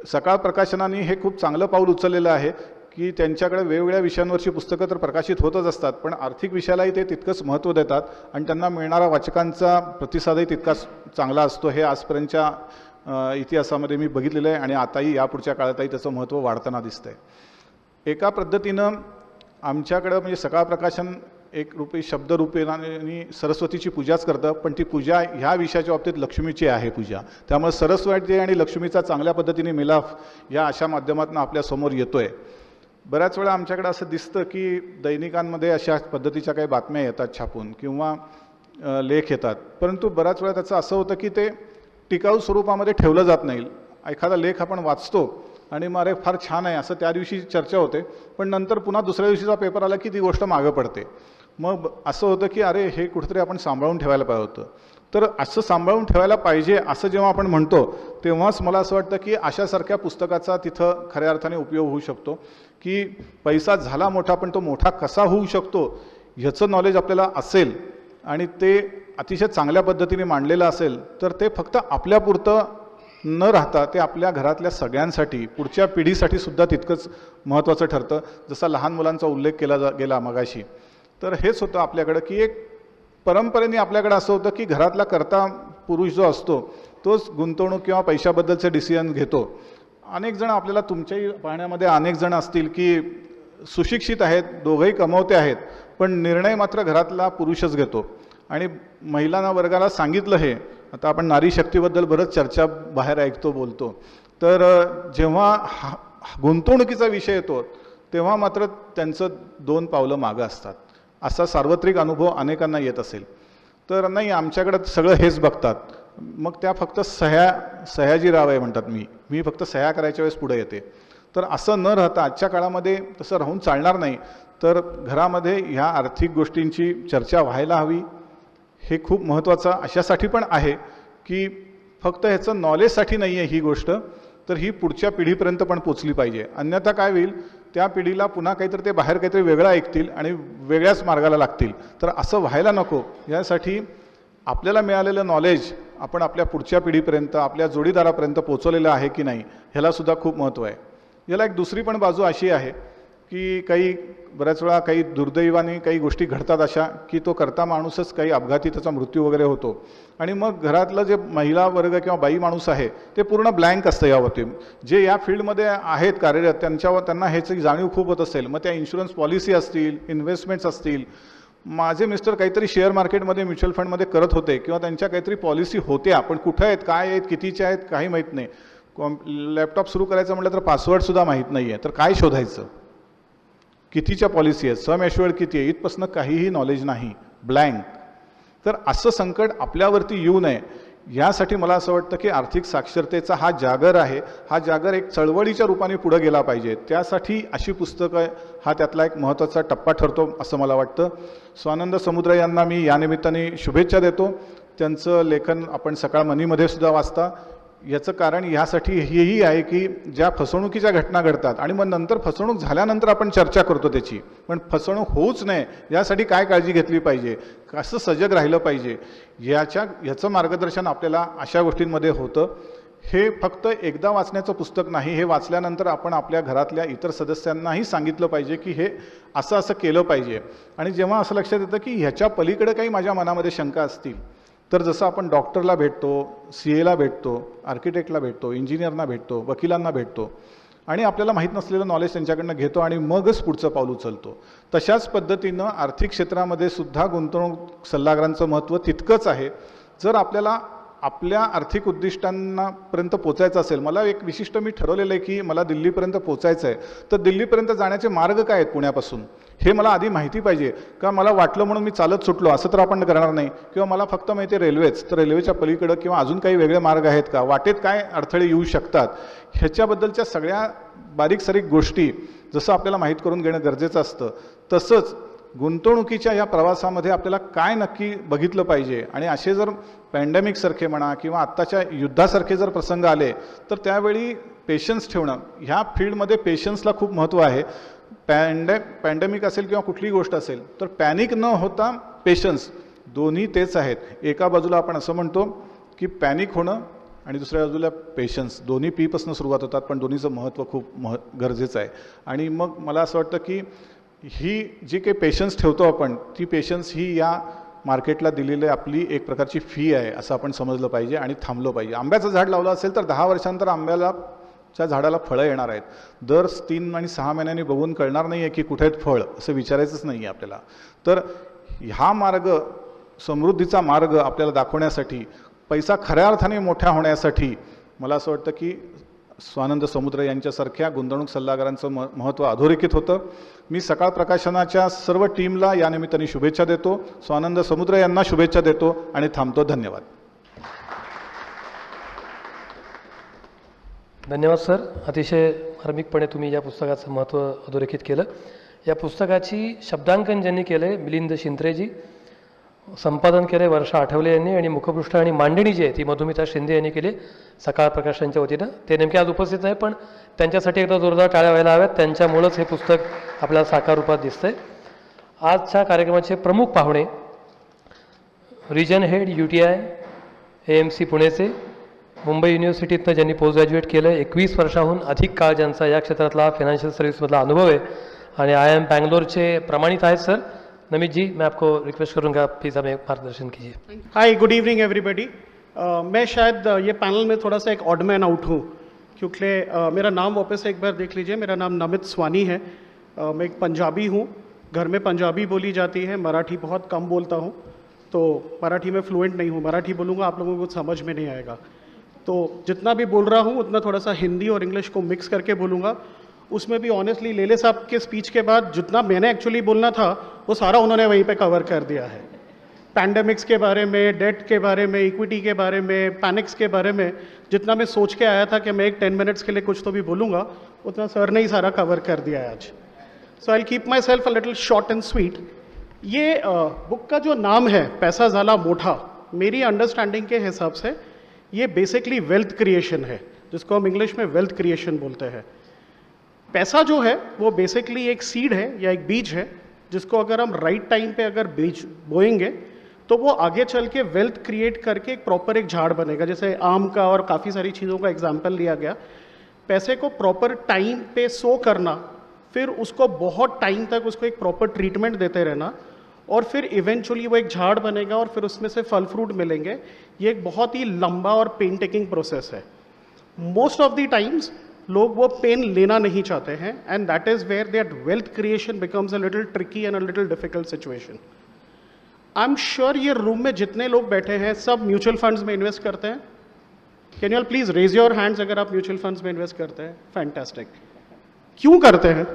सकाळ प्रकाशनाने हे खूप चांगलं पाऊल उचललेलं आहे की त्यांच्याकडे वेगवेगळ्या विषयांवरची पुस्तकं तर प्रकाशित होतच असतात, पण आर्थिक विषयालाही ते तितकंच महत्त्व देतात आणि त्यांना मिळणारा वाचकांचा प्रतिसादही तितकाच चांगला असतो. हे आजपर्यंतच्या इतिहासामध्ये मी बघितलेलं आहे आणि आताही यापुढच्या काळातही त्याचं महत्त्व वाढताना दिसतं आहे. एका पद्धतीनं आमच्याकडं म्हणजे सकाळ प्रकाशन एक रूपी शब्दरूपेने सरस्वतीची पूजाच करतं, पण ती पूजा ह्या विषयाच्या बाबतीत लक्ष्मीची आहे पूजा. त्यामुळे सरस्वती आणि लक्ष्मीचा चांगल्या पद्धतीने मिलाफ या अशा माध्यमातून आपल्यासमोर येतो आहे. बऱ्याच वेळा आमच्याकडे असं दिसतं की दैनिकांमध्ये अशा पद्धतीच्या काही बातम्या येतात छापून किंवा लेख येतात, परंतु बऱ्याच वेळा त्याचं असं होतं की ते टिकाऊ स्वरूपामध्ये ठेवलं जात नाही. एखादा लेख आपण वाचतो आणि मग अरे फार छान आहे असं त्या दिवशी चर्चा होते, पण नंतर पुन्हा दुसऱ्या दिवशीचा पेपर आला की ती गोष्ट मागं पडते. मग असं होतं की अरे हे कुठेतरी आपण सांभाळून ठेवायला पाहिजे होतं. तर असं सांभाळून ठेवायला पाहिजे असं जेव्हा आपण म्हणतो तेव्हाच मला असं वाटतं की अशासारख्या पुस्तकाचा तिथं खऱ्या अर्थाने उपयोग होऊ शकतो की पैसा झाला मोठा, पण तो मोठा कसा होऊ शकतो ह्याचं नॉलेज आपल्याला असेल आणि ते अतिशय चांगल्या पद्धतीने मांडलेलं असेल तर ते फक्त आपल्यापुरतं न राहता ते आपल्या घरातल्या सगळ्यांसाठी, पुढच्या पिढीसाठी सुद्धा तितकंच महत्त्वाचं ठरतं. जसा लहान मुलांचा उल्लेख केला गेला मगाशी, तर हेच होतं आपल्याकडं की एक परंपरेने आपल्याकडे असं होतं की घरातला कर्ता पुरुष जो असतो तोच गुंतवणूक किंवा पैशाबद्दलचे डिसिजन घेतो. अनेक जण आपल्याला तुमच्याही पाहण्यामध्ये अनेक जण असतील की सुशिक्षित आहेत, दोघंही कमवते आहेत, पण निर्णय मात्र घरातला पुरुषच घेतो. आणि महिलांना वर्गाला सांगितलं हे, आता आपण नारी शक्तीबद्दल बरंच चर्चा बाहेर ऐकतो, बोलतो, तर जेव्हा गुंतवणुकीचा विषय येतो तेव्हा मात्र त्यांचं 2 पावलं मागं असतात. असा सार्वत्रिक अनुभव अनेकांना येत असेल. तर नाही, आमच्याकडं सगळं हेच बघतात, मग त्या फक्त सयाजीराव आहे म्हणतात, मी फक्त सह्या करायच्या वेळेस पुढे येते. तर असं न राहता आजच्या काळामध्ये तसं राहून चालणार नाही. तर घरामध्ये ह्या आर्थिक गोष्टींची चर्चा व्हायला हवी. हे खूप महत्त्वाचं अशासाठी पण आहे की फक्त ह्याचं नॉलेजसाठी नाही आहे ही गोष्ट, तर ही पुढच्या पिढीपर्यंत पण पोचली पाहिजे. अन्यथा काय होईल, त्या पिढीला पुन्हा काहीतरी ते बाहेर काहीतरी वेगळं ऐकतील आणि वेगळ्याच मार्गाला लागतील. तर असं व्हायला नको, यासाठी आपल्याला मिळालेलं नॉलेज आपण आपल्या पुढच्या पिढीपर्यंत, आपल्या जोडीदारापर्यंत पोचवलेलं आहे की नाही, ह्यालासुद्धा खूप महत्त्व आहे. याला एक दुसरी पण बाजू अशी आहे की काही बऱ्याच वेळा काही दुर्दैवाने काही गोष्टी घडतात अशा की तो करता माणूसच काही अपघाती त्याचा मृत्यू वगैरे होतो आणि मग घरातलं जे महिला वर्ग किंवा बाई माणूस आहे ते पूर्ण ब्लँक असतं यावरती. जे या फील्डमध्ये आहेत कार्यरत त्यांना ह्याची जाणीव खूप होत असेल. मग त्या इन्शुरन्स पॉलिसी असतील, इन्व्हेस्टमेंट्स असतील. माझे मिस्टर काहीतरी शेअर मार्केटमध्ये, म्युच्युअल फंडमध्ये करत होते किंवा त्यांच्या काहीतरी पॉलिसी होत्या, पण कुठं आहेत, काय आहेत, कितीच्या आहेत, काही माहीत नाही. लॅपटॉप सुरू करायचं म्हटलं तर पासवर्डसुद्धा माहीत नाही आहे, तर काय शोधायचं, कितीच्या पॉलिसी आहेत, सम ॲश्युअर्ड किती आहे, इथपासून काहीही नॉलेज नाही, ब्लँक. तर असं संकट आपल्यावरती येऊ नये यासाठी मला असं वाटतं की आर्थिक साक्षरतेचा हा जागर आहे, हा जागर एक चळवळीच्या रूपाने पुढे गेला पाहिजे. त्यासाठी अशी पुस्तकं हा त्यातला एक महत्त्वाचा टप्पा ठरतो असं मला वाटतं. स्वानंद समुद्र यांना मी या निमित्ताने शुभेच्छा देतो. त्यांचं लेखन आपण सकाळ मनीमध्ये सुद्धा वाचता. याचं कारण यासाठी हेही आहे की ज्या फसवणुकीच्या घटना घडतात आणि मग नंतर फसवणूक झाल्यानंतर आपण चर्चा करतो त्याची, पण फसवणूक होऊच नये यासाठी काय काळजी घेतली पाहिजे, कसं सजग राहिलं पाहिजे, याचं मार्गदर्शन आपल्याला अशा गोष्टींमध्ये होतं. हे फक्त एकदा वाचण्याचं पुस्तक नाही, हे वाचल्यानंतर आपण आपल्या घरातल्या इतर सदस्यांनाही सांगितलं पाहिजे की हे असं असं केलं पाहिजे. आणि जेव्हा असं लक्षात येतं की ह्याच्या पलीकडे काही माझ्या मनामध्ये शंका असतील, तर जसं आपण डॉक्टरला भेटतो, CA ला भेटतो, आर्किटेक्टला भेटतो, इंजिनियरना भेटतो, वकिलांना भेटतो, आणि आपल्याला माहीत नसलेलं नॉलेज त्यांच्याकडनं घेतो आणि मगच पुढचं पाऊल उचलतो. तशाच पद्धतीनं आर्थिक क्षेत्रामध्ये सुद्धा गुंतवणूक सल्लागारांचं महत्त्व तितकंच आहे. जर आपल्याला आपल्या आर्थिक उद्दिष्टांपर्यंत पोचायचं असेल, मला एक विशिष्ट मी ठरवलेलं आहे की मला दिल्लीपर्यंत पोचायचं आहे, तर दिल्लीपर्यंत जाण्याचे मार्ग काय आहेत पुण्यापासून हे मला आधी माहिती पाहिजे. का मला वाटलं म्हणून मी चालत सुटलो असं तर आपण करणार नाही, किंवा मला फक्त माहिती आहे रेल्वेच, तर रेल्वेच्या पलीकडं किंवा अजून काही वेगळे मार्ग आहेत का, वाटेत काय अडथळे येऊ शकतात, ह्याच्याबद्दलच्या सगळ्या बारीक सारीक गोष्टी जसं आपल्याला माहीत करून घेणं गरजेचं असतं, तसंच गुंतवणुकीच्या या प्रवासामध्ये आपल्याला काय नक्की बघितलं पाहिजे. आणि असे जर पॅन्डेमिकसारखे म्हणा किंवा आत्ताच्या युद्धासारखे जर प्रसंग आले तर त्यावेळी पेशन्स ठेवणं, ह्या फील्डमध्ये पेशन्सला खूप महत्त्व आहे. पॅन्डेमिक असेल किंवा कुठलीही गोष्ट असेल तर पॅनिक न होता पेशन्स दोन्ही तेच आहेत. एका बाजूला आपण असं म्हणतो की पॅनिक होणं आणि दुसऱ्या बाजूला पेशन्स, दोन्ही पीपासून सुरुवात होतात, पण दोन्हीचं महत्त्व खूप गरजेचं आहे. आणि मग मला असं वाटतं की ही जी काही पेशन्स ठेवतो आपण, ती पेशन्स ही या मार्केटला दिलेली आपली एक प्रकारची फी आहे असं आपण समजलं पाहिजे आणि थांबलं पाहिजे. आंब्याचं झाड लावलं असेल तर 10 वर्षांतर आंब्याच्या झाडाला फळं येणार आहेत. दर 3 आणि 6 महिन्यांनी बघून कळणार नाही आहे की कुठे आहेत फळ, असं विचारायचंच नाही आहे आपल्याला. तर हा मार्ग, समृद्धीचा मार्ग आपल्याला दाखवण्यासाठी, पैसा खऱ्या अर्थाने मोठ्या होण्यासाठी मला असं वाटतं की स्वानंद समुद्र यांच्यासारख्या गुंतवणूक सल्लागारांचं महत्त्व अधोरेखित होतं. मी सकाळ प्रकाशनाच्या सर्व टीमला या निमित्ताने शुभेच्छा देतो, स्वानंद समुद्र यांना शुभेच्छा देतो आणि थांबतो. धन्यवाद. धन्यवाद सर. अतिशय मार्मिकपणे तुम्ही या पुस्तकाचं महत्त्व अधोरेखित केलं. या पुस्तकाची शब्दांकन ज्यांनी केलं आहे मिलिंद शिंत्रेजी, संपादन केलं आहे वर्षा आठवले यांनी, आणि मुखपृष्ठ आणि मांडणी जी आहे ती मधुमिता शिंदे यांनी केली सकाळ प्रकाशनच्या वतीनं. ते नेमके आज उपस्थित नाही, पण त्यांच्यासाठी एकदा जोरदार टाळ्या व्हायला हव्यात. त्यांच्यामुळंच हे पुस्तक आपल्याला साकार रूपात दिसतंय. आजच्या कार्यक्रमाचे प्रमुख पाहुणे रिजन हेड UTI AMC पुणेचे, मुंबई युनिव्हर्सिटीतनं ज्यांनी पोस्ट ग्रॅज्युएट केलं, 21 वर्षाहून अधिक काळ ज्यांचा या क्षेत्रातला फायनान्शियल सर्व्हिसमधला अनुभव आहे, आणि IIM बैंगलोरचे प्रमाणित आहेत सर. नमित जी, मैं आपको रिक्वेस्ट करूंगा प्लीज़ हमें मार्गदर्शन कीजिए. हाय, गुड इवनिंग एवरीबॉडी. मैं शायद ये पैनल में थोड़ा सा एक ऑड मैन आउट हूँ, क्योंकि मेरा नाम वापस से एक बार देख लीजिए. मेरा नाम नमित स्वानी है. मैं एक पंजाबी हूँ. घर में पंजाबी बोली जाती है, मराठी बहुत कम बोलता हूँ, तो मराठी में फ्लुएंट नहीं हूँ. मराठी बोलूँगा आप लोगों को कुछ समझ में नहीं आएगा, तो जितना भी बोल रहा हूँ उतना थोड़ा सा हिंदी और इंग्लिश को मिक्स करके बोलूँगा. उसमें भी ऑनेस्टली लेले साहब के स्पीच के बाद जितना मैंने एक्चुअली बोलना था वो सारा उन्होंने वहीं पे कवर कर दिया है. पैंडेमिक्स के बारे में, डेट के बारे में, इक्विटी के बारे में, पैनिक्स के बारे में जितना मैं सोच के आया था कि मैं एक 10 मिनट्स के लिए कुछ तो भी बोलूँगा, उतना सर ने ही सारा कवर कर दिया है आज. So I keep my self a little short end sweet. ये बुक का जो नाम है पैसा ज़ाला मोठा, मेरी अंडरस्टैंडिंग के हिसाब से ये बेसिकली वेल्थ क्रिएशन है, जिसको हम इंग्लिश में वेल्थ क्रिएशन बोलते हैं. पैसा जो है वो बेसिकली एक सीड है या एक बीज है, जिसको अगर हम राइट टाइम पे अगर बीज बोएंगे तो वो आगे चल के वेल्थ क्रिएट करके एक प्रॉपर एक झाड़ बनेगा. जैसे आम का और काफ़ी सारी चीज़ों का एग्जाम्पल लिया गया. पैसे को प्रॉपर टाइम पे सो करना, फिर उसको बहुत टाइम तक उसको एक प्रॉपर ट्रीटमेंट देते रहना, और फिर इवेंचुअली वो एक झाड़ बनेगा और फिर उसमें से फल फ्रूट मिलेंगे. ये एक बहुत ही लंबा और पेन टेकिंग प्रोसेस है. मोस्ट ऑफ द टाइम्स लोग वो पेन लेना नहीं चाहते हैं, and that is where that wealth creation becomes a little tricky and a little difficult situation. I am sure ये रूम में जितने लोग बैठे हैं सब म्यूचुअल फंड्स में इन्वेस्ट करते हैं. Can you all please raise your hands अगर आप म्यूचुअल फंड्स में इन्वेस्ट करते हैं. फैंटास्टिक. क्यों करते हैं?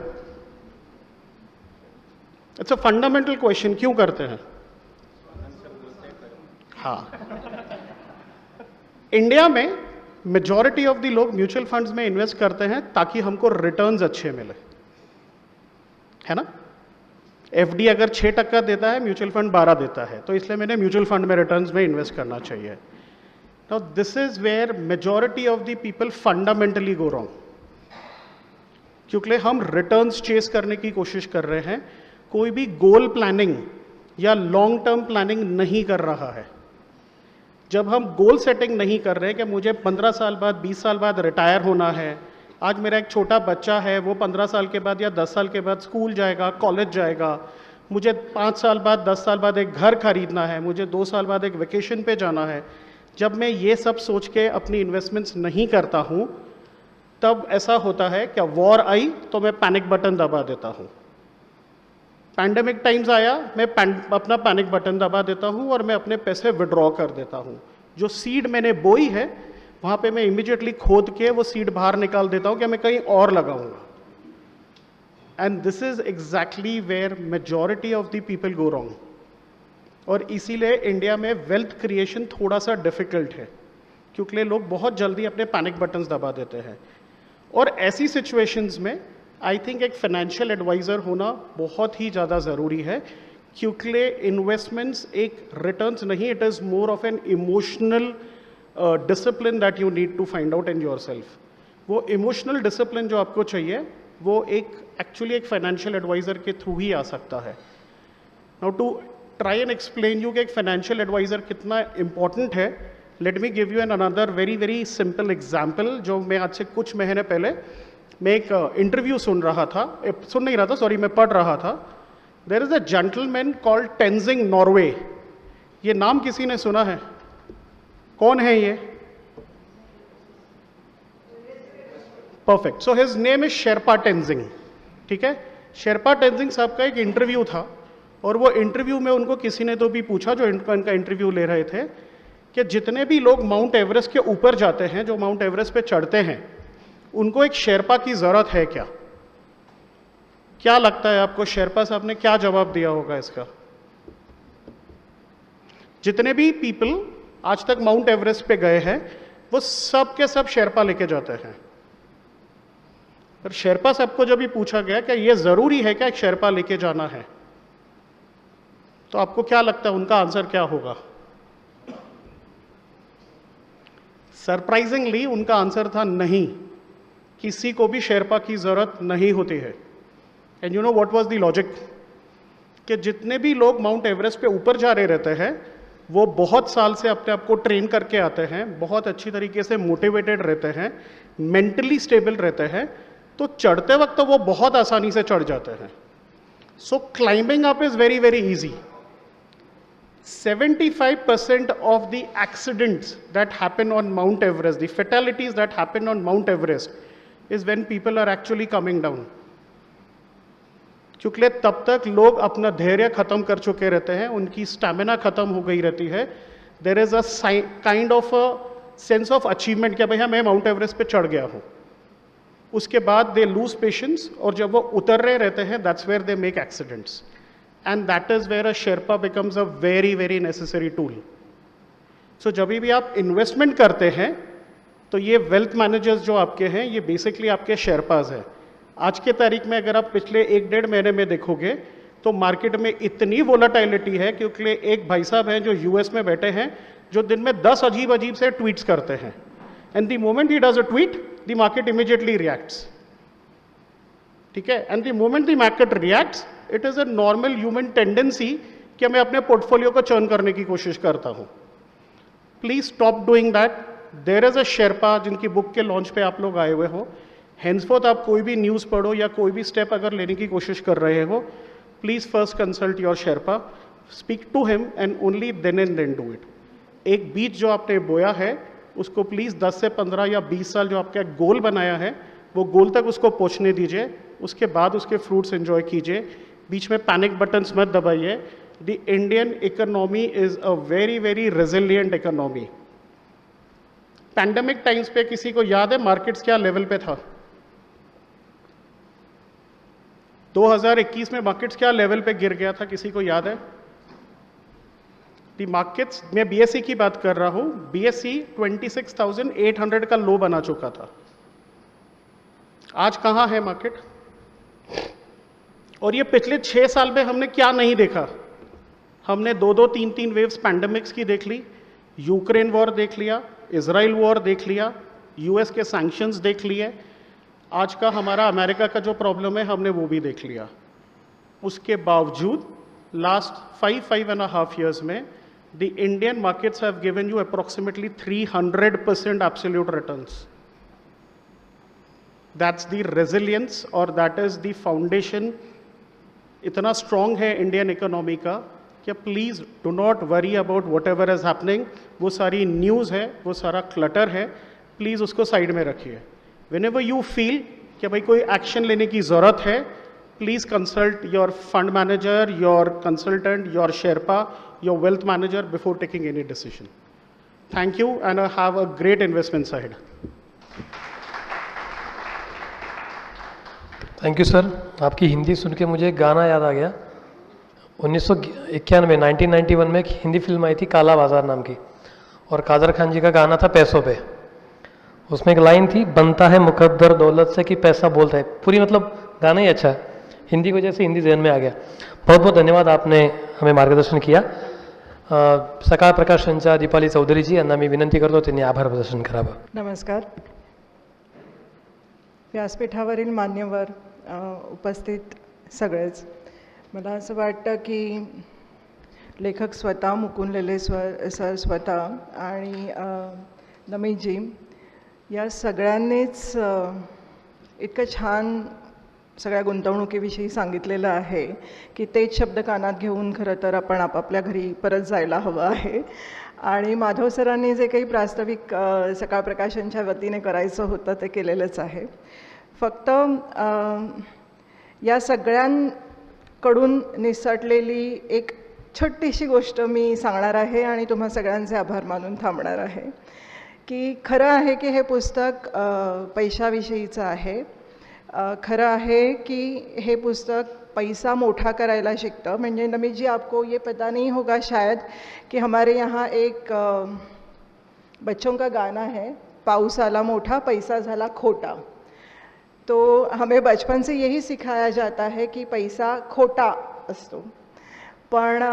It's a fundamental question. क्यों करते हैं? हाँ, इंडिया में मेजॉरिटी ऑफ द लोग म्यूचुअल फंड्स में इन्वेस्ट करते हैं ताकि हमको रिटर्न्स अच्छे मिले, है ना. FD अगर 6% देता है, म्यूचुअल फंड 12 देता है, तो इसलिए मैंने म्यूचुअल फंड में रिटर्न्स में इन्वेस्ट करना चाहिए. Now this is where majority of the people fundamentally go wrong, क्योंकि हम रिटर्न्स चेस करने की कोशिश कर रहे हैं, कोई भी गोल प्लानिंग या लॉन्ग टर्म प्लानिंग नहीं कर रहा है. जब हम गोल सेटिंग नहीं कर रहे कि मुझे 15 साल बाद 20 साल बाद रिटायर होना है, आज मेरा एक छोटा बच्चा है वो 15 साल के बाद या 10 साल के बाद स्कूल जाएगा, कॉलेज जाएगा, मुझे 5 साल बाद 10 साल बाद एक घर खरीदना है, मुझे 2 साल बाद एक वेकेशन पे जाना है. जब मैं ये सब सोच के अपनी इन्वेस्टमेंट्स नहीं करता हूँ तब ऐसा होता है क्या वॉर आई तो मैं पैनिक बटन दबा देता हूँ, पैंडेमिक टाइम्स आया मैं अपना पैनिक बटन दबा देता हूँ और मैं अपने पैसे विड्रॉ कर देता हूँ। जो सीड मैंने बोई है वहाँ पे मैं इमीडिएटली खोद के वो सीड बाहर निकाल देता हूँ कि मैं कहीं और लगाऊंगा। And this is exactly where majority of the people go wrong. और इसीलिए इंडिया में वेल्थ क्रिएशन थोड़ा सा डिफिकल्ट है, क्योंकि लोग बहुत जल्दी अपने पैनिक बटन्स दबा देते हैं। और ऐसी सिचुएशंस में आई थिंक एक फाइनेंशियल एडवाइज़र होना बहुत ही ज़्यादा ज़रूरी है, क्योंकि इन्वेस्टमेंट्स एक रिटर्न्स नहीं, it is more of an emotional discipline that you need to find out in yourself. वो इमोशनल डिसिप्लिन जो आपको चाहिए वो एक्चुअली एक फाइनेंशियल एडवाइज़र के थ्रू ही आ सकता है। Now to try and explain you कि एक फाइनेंशियल एडवाइज़र कितना इंपॉर्टेंट है, let me give you an another very very simple example. जो मैं आज से कुछ महीने पहले मैं एक इंटरव्यू सुन नहीं रहा था, सॉरी, मैं पढ़ रहा था। There is a gentleman called Tenzing Norgay. ये नाम किसी ने सुना है? कौन है ये? Perfect. So his name is Sherpa Tenzing. ठीक है, शेरपा टेंजिंग साहब का एक इंटरव्यू था और वो इंटरव्यू में उनको किसी ने तो भी पूछा, जो इनका इंटरव्यू ले रहे थे, कि जितने भी लोग माउंट एवरेस्ट के ऊपर जाते हैं, जो माउंट एवरेस्ट पे चढ़ते हैं, उनको एक शेरपा की जरूरत है क्या? क्या लगता है आपको शेरपा साहब ने क्या जवाब दिया होगा इसका? जितने भी पीपल आज तक माउंट एवरेस्ट पे गए हैं वो सब के सब शेरपा लेके जाते हैं। पर शेरपा साहब को जब भी पूछा गया कि ये जरूरी है क्या एक शेरपा लेके जाना है, तो आपको क्या लगता है उनका आंसर क्या होगा? सरप्राइजिंगली उनका आंसर था नहीं, किसी को भी शेरपा की जरूरत नहीं होती है। एंड यू नो व्हाट वाज द लॉजिक? कि जितने भी लोग माउंट एवरेस्ट पे ऊपर जा रहे रहते हैं वो बहुत साल से अपने आप को ट्रेन करके आते हैं, बहुत अच्छी तरीके से मोटिवेटेड रहते हैं, मेंटली स्टेबल रहते हैं, तो चढ़ते वक्त तो वो बहुत आसानी से चढ़ जाते हैं। So climbing up is very very easy. 75% of the accidents that happen on Mount Everest, the fatalities that happen on Mount Everest, is when people are actually coming down. क्योंकि तब तक लोग अपना धैर्य खत्म कर चुके रहते हैं, उनकी स्टैमिना खत्म हो गई रहती है। There is a kind of a sense of achievement, क्या भैया मैं माउंट एवरेस्ट पे चढ़ गया हूँ। उसके बाद दे लूज पेशेंस, और जब वो उतर रहे रहते हैं that's where they make accidents, and that is where a Sherpa becomes a very very necessary tool. So जब भी आप इन्वेस्टमेंट करते हैं तो ये वेल्थ मैनेजर्स जो आपके हैं ये बेसिकली आपके शेरपाज हैं। आज के तारीख में अगर आप पिछले 1-1.5 महीने में देखोगे तो मार्केट में इतनी वोलाटिलिटी है, क्योंकि एक भाई साहब हैं जो यूएस में बैठे हैं, जो दिन में 10 अजीब अजीब से ट्वीट्स करते हैं, end the moment he does a tweet the market immediately reacts. ठीक है, end the moment the market reacts it is a normal human tendency कि मैं अपने पोर्टफोलियो को चर्न करने की कोशिश करता हूं। Please stop doing that. There is a Sherpa जिनकी बुक के लॉन्च पे आप लोग आए हुए हो। हेंसफोर्थ आप कोई भी न्यूज़ पढ़ो या कोई भी स्टेप अगर लेने की कोशिश कर रहे हो, please first consult your Sherpa, speak to him and only then and then do it. एक बीज जो आपने बोया है उसको प्लीज़ 10 से 15 या 20 साल जो आपका गोल बनाया है वो गोल तक उसको पहुँचने दीजिए, उसके बाद उसके फ्रूट्स एंजॉय कीजिए। बीच में पैनिक बटन्स मत दबाइए। The Indian economy is a very very resilient economy. Pandemic times पे किसी को याद है मार्केट्स क्या लेवल पे था? 2021 में मार्केट्स क्या लेवल पे गिर गया था, किसी को याद है? दी मार्केट्स, मैं बीएसई की बात कर रहा हूं, बीएसई 26,800 का लो बना चुका था। आज कहां है मार्केट? और ये पिछले 6 साल में हमने क्या नहीं देखा? हमने 2-2, 3-3 वेव्स पैंडेमिक्स की देख ली, यूक्रेन वॉर देख लिया, इजराइल वॉर देख लिया, यूएस के सैंक्शंस देख लिए, आज का हमारा अमेरिका का जो प्रॉब्लम है हमने वो भी देख लिया। उसके बावजूद लास्ट 5.5 years में the Indian markets have given you approximately 300% absolute returns. That's the resilience और दैट इज द फाउंडेशन। इतना स्ट्रॉन्ग है इंडियन इकोनॉमी का कि please do not worry about Vat ever is happening. वो सारी न्यूज़ है, वो सारा क्लटर है, प्लीज़ उसको साइड में रखिए। Whenever you feel कि भाई कोई एक्शन लेने की ज़रूरत है, please consult your fund manager, your consultant, your Sherpa, your wealth manager before taking any decision. Thank you and have a great investments ahead. Thank you sir. आपकी हिंदी सुन के मुझे एक गाना याद आ गया. 1991 में एक हिंदी फिल्म आई थी काला बाजार नाम की, और कादर खान जी का गाना था पैसों पे. उसमें एक लाइन थी, बनता है मुकद्दर दौलत से कि पैसा बोलता है. पूरी मतलब गाना ही अच्छा है. हिंदी की वजह से हिंदी जहन में आ गया. बहुत बहुत धन्यवाद, आपने हमें मार्गदर्शन किया. सकाळ प्रकाशनच्या दीपाली चौधरीजी यांना मी विनंती करतो त्यांनी आभार प्रदर्शन करावं. नमस्कार. व्यासपीठावरील मान्यवर, उपस्थित सगळेच, मला असं वाटतं की लेखक स्वतः, मुकुंद सर स्वतः आणि नमितजी या सगळ्यांनीच इतकं छान सगळ्या गुंतवणुकीविषयी सांगितलेलं आहे की तेच शब्द कानात घेऊन खरं तर आपण आपापल्या घरी परत जायला हवं आहे. आणि माधव सरांनी जे काही प्रास्ताविक सकाळ प्रकाशनच्या वतीने करायचं होतं ते केलेलंच आहे. फक्त या सगळ्यांकडून निसटलेली एक छोटीशी गोष्ट मी सांगणार आहे आणि तुम्हा सगळ्यांचे आभार मानून थांबणार आहे की खरं आहे की हे पुस्तक पैशाविषयीचं आहे. खरं आहे की हे पुस्तक पैसा मोठा करायला शिकतं. म्हणजे नमित जी, आपको ये पता नहीं होगा शायद कि हमारे यहाँ एक बच्चों का गाना है, पाऊस आला मोठा पैसा झाला खोटा. तो हमें बचपन से यही सिखाया जाता है कि पैसा खोटा असतो. पण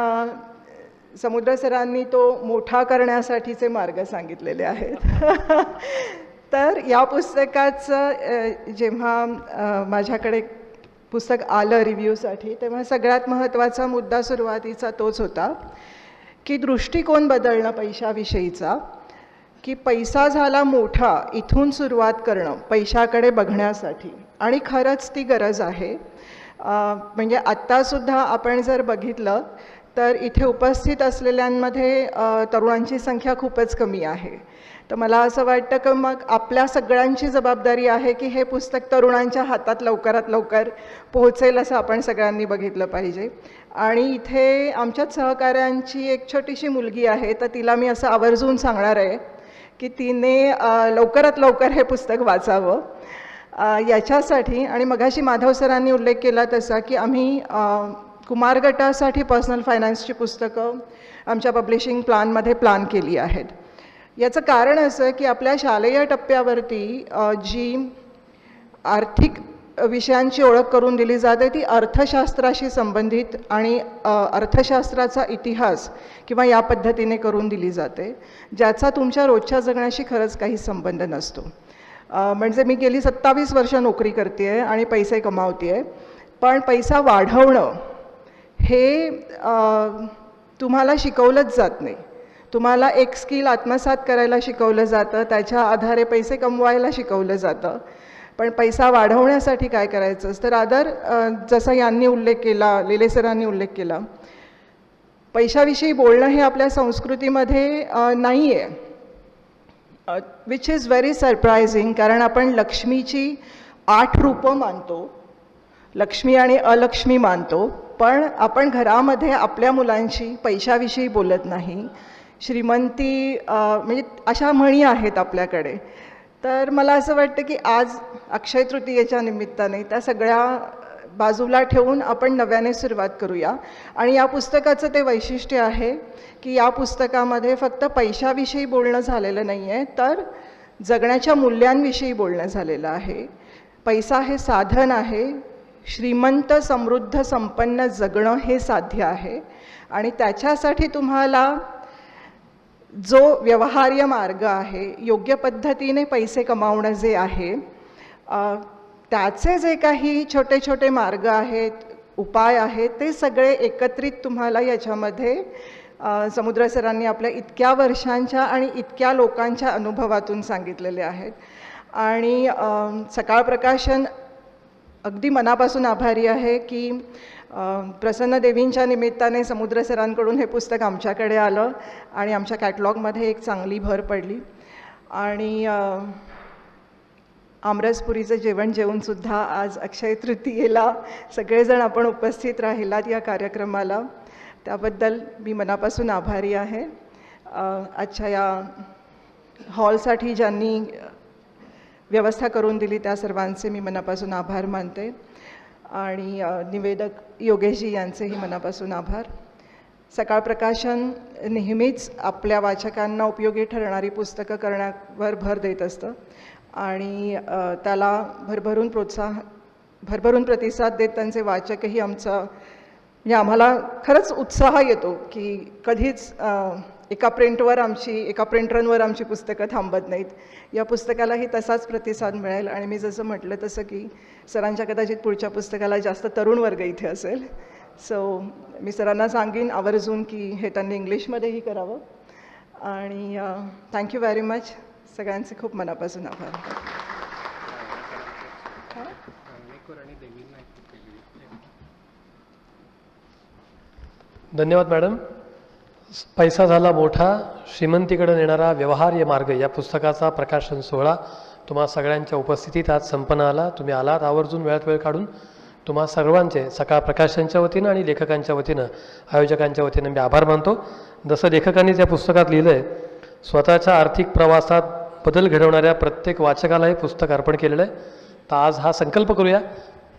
समुद्र सरांनी तो मोठा करण्यासाठीचे मार्ग सांगितलेले आहेत. तर या पुस्तकाचं जेव्हा माझ्याकडे पुस्तक आलं रिव्ह्यूसाठी, तेव्हा सगळ्यात महत्त्वाचा मुद्दा सुरुवातीचा तोच होता की दृष्टिकोन बदलणं पैशाविषयीचा, की पैसा झाला मोठा इथून सुरुवात करणं पैशाकडे बघण्यासाठी. आणि खरंच ती गरज आहे. म्हणजे आत्तासुद्धा आपण जर बघितलं तर इथे उपस्थित असलेल्यांमध्ये तरुणांची संख्या खूपच कमी आहे. तर मला असं वाटतं की मग आपल्या सगळ्यांची जबाबदारी आहे की हे पुस्तक तरुणांच्या हातात लवकरात लवकर पोहोचेल असं आपण सगळ्यांनी बघितलं पाहिजे. आणि इथे आमच्याच सहकाऱ्यांची एक छोटीशी मुलगी आहे, तर तिला मी असं आवर्जून सांगणार आहे की तिने लवकरात लवकर हे पुस्तक वाचावं याच्यासाठी. आणि मगाशी माधव सरांनी उल्लेख केला तसा की आम्ही कुमार गटासाठी पर्सनल फायनान्सची पुस्तकं आमच्या पब्लिशिंग प्लॅनमध्ये प्लॅन केली आहेत. याचं कारण असं की आपल्या शालेय टप्प्यावरती जी आर्थिक विषयांची ओळख करून दिली जाते ती अर्थशास्त्राशी संबंधित आणि अर्थशास्त्राचा इतिहास किंवा या पद्धतीने करून दिली जाते, ज्याचा तुमच्या रोजच्या जगण्याशी खरंच काही संबंध नसतो. म्हणजे मी गेली 27 वर्ष नोकरी करते आहे आणि पैसे कमावते आहे, पण पैसा वाढवणं हे तुम्हाला शिकवलंच जात नाही. तुम्हाला एक स्किल आत्मसात करायला शिकवलं जातं, त्याच्या आधारे पैसे कमवायला शिकवलं जातं, पण पैसा वाढवण्यासाठी काय करायचं असतं. रादर जसा यांनी उल्लेख केला, लेले सरांनी उल्लेख केला, पैशाविषयी बोलणं हे आपल्या संस्कृतीमध्ये नाही आहे, विच इज व्हेरी सरप्रायझिंग. कारण आपण लक्ष्मीची 8 रूपं मानतो, लक्ष्मी आणि अलक्ष्मी मानतो, पण आपण घरामध्ये आपल्या मुलांशी पैशाविषयी बोलत नाही. श्रीमंती म्हणजे अशा म्हणी आहेत आपल्याकडे. तर मला असं वाटतं की आज अक्षय तृतीयेच्या निमित्ताने त्या सगळ्या बाजूला ठेवून आपण नव्याने सुरुवात करूया. आणि या पुस्तकाचं ते वैशिष्ट्य आहे की या पुस्तकामध्ये फक्त पैशाविषयी बोलणं झालेलं नाही आहे, तर जगण्याच्या मूल्यांविषयी बोलणं झालेलं आहे. पैसा हे साधन आहे, श्रीमंत समृद्ध संपन्न जगणं हे साध्य आहे. आणि त्याच्यासाठी तुम्हाला जो व्यवहार्य मार्ग आहे, योग्य पद्धतीने पैसे कमावणं जे आहे, त्याचे जे काही छोटे छोटे मार्ग आहेत, उपाय आहेत, ते सगळे एकत्रित तुम्हाला याच्यामध्ये समुद्र सरांनी आपल्या इतक्या वर्षांच्या आणि इतक्या लोकांच्या अनुभवातून सांगितलेले आहेत. आणि सकाळ प्रकाशन अगदी मनापासून आभारी आहे की प्रसन्न देवींच्या निमित्ताने समुद्र सरांकडून हे पुस्तक आमच्याकडे आलं आणि आमच्या कॅटलॉगमध्ये एक चांगली भर पडली. आणि आमरसपुरीचं जेवण जेवूनसुद्धा आज अक्षय तृतीयेला सगळेजण आपण उपस्थित राहिलात या कार्यक्रमाला, त्याबद्दल मी मनापासून आभारी आहे. आजच्या या हॉलसाठी ज्यांनी व्यवस्था करून दिली त्या सर्वांचे मी मनापासून आभार मानते आणि निवेदक योगेशजी यांचेही मनापासून आभार. सकाळ प्रकाशन नेहमीच आपल्या वाचकांना उपयोगी ठरणारी पुस्तकं करण्यावर भर देत असतं आणि त्याला भरभरून प्रतिसाद देत त्यांचे वाचकही म्हणजे आम्हाला खरंच उत्साह येतो की कधीच एका प्रिंटरनवर आमची पुस्तकं थांबत नाहीत. या पुस्तकालाही तसाच प्रतिसाद मिळेल आणि मी जसं म्हटलं तसं की सरांच्या कदाचित पुढच्या पुस्तकाला जास्त तरुण वर्ग इथे असेल. सो मी सरांना सांगेन आवर्जून की हे त्यांनी इंग्लिशमध्येही करावं आणि थँक्यू व्हेरी मच. सगळ्यांचे खूप मनापासून आभार. धन्यवाद मॅडम. पैसा झाला मोठा, श्रीमंतीकडे नेणारा व्यवहार्य मार्ग या पुस्तकाचा प्रकाशन सोहळा तुम्हा सगळ्यांच्या उपस्थितीत आज संपन्न आला. तुम्ही आलात आवर्जून वेळात वेळ काढून. तुम्हा सर्वांचे सकाळ प्रकाशनच्या वतीनं आणि लेखकांच्या वतीनं, आयोजकांच्या वतीनं मी आभार मानतो. जसं लेखकांनी त्या पुस्तकात लिहिलं आहे, स्वतःच्या आर्थिक प्रवासात बदल घडवणाऱ्या प्रत्येक वाचकाला हे पुस्तक अर्पण केलेलं आहे. तर आज हा संकल्प करूया,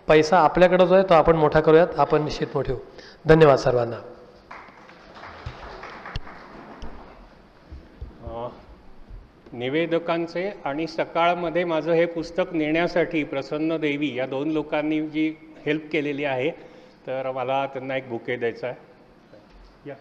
पैसा आपल्याकडं जो आहे तो आपण मोठा करूयात, आपण निश्चित मोठे होऊ. धन्यवाद सर्वांना. निवेदकांचे आणि सकाळमध्ये माझं हे पुस्तक नेण्यासाठी प्रसन्न देवी या 2 लोकांनी जी हेल्प केलेली आहे, तर मला त्यांना एक बुके द्यायचा आहे. या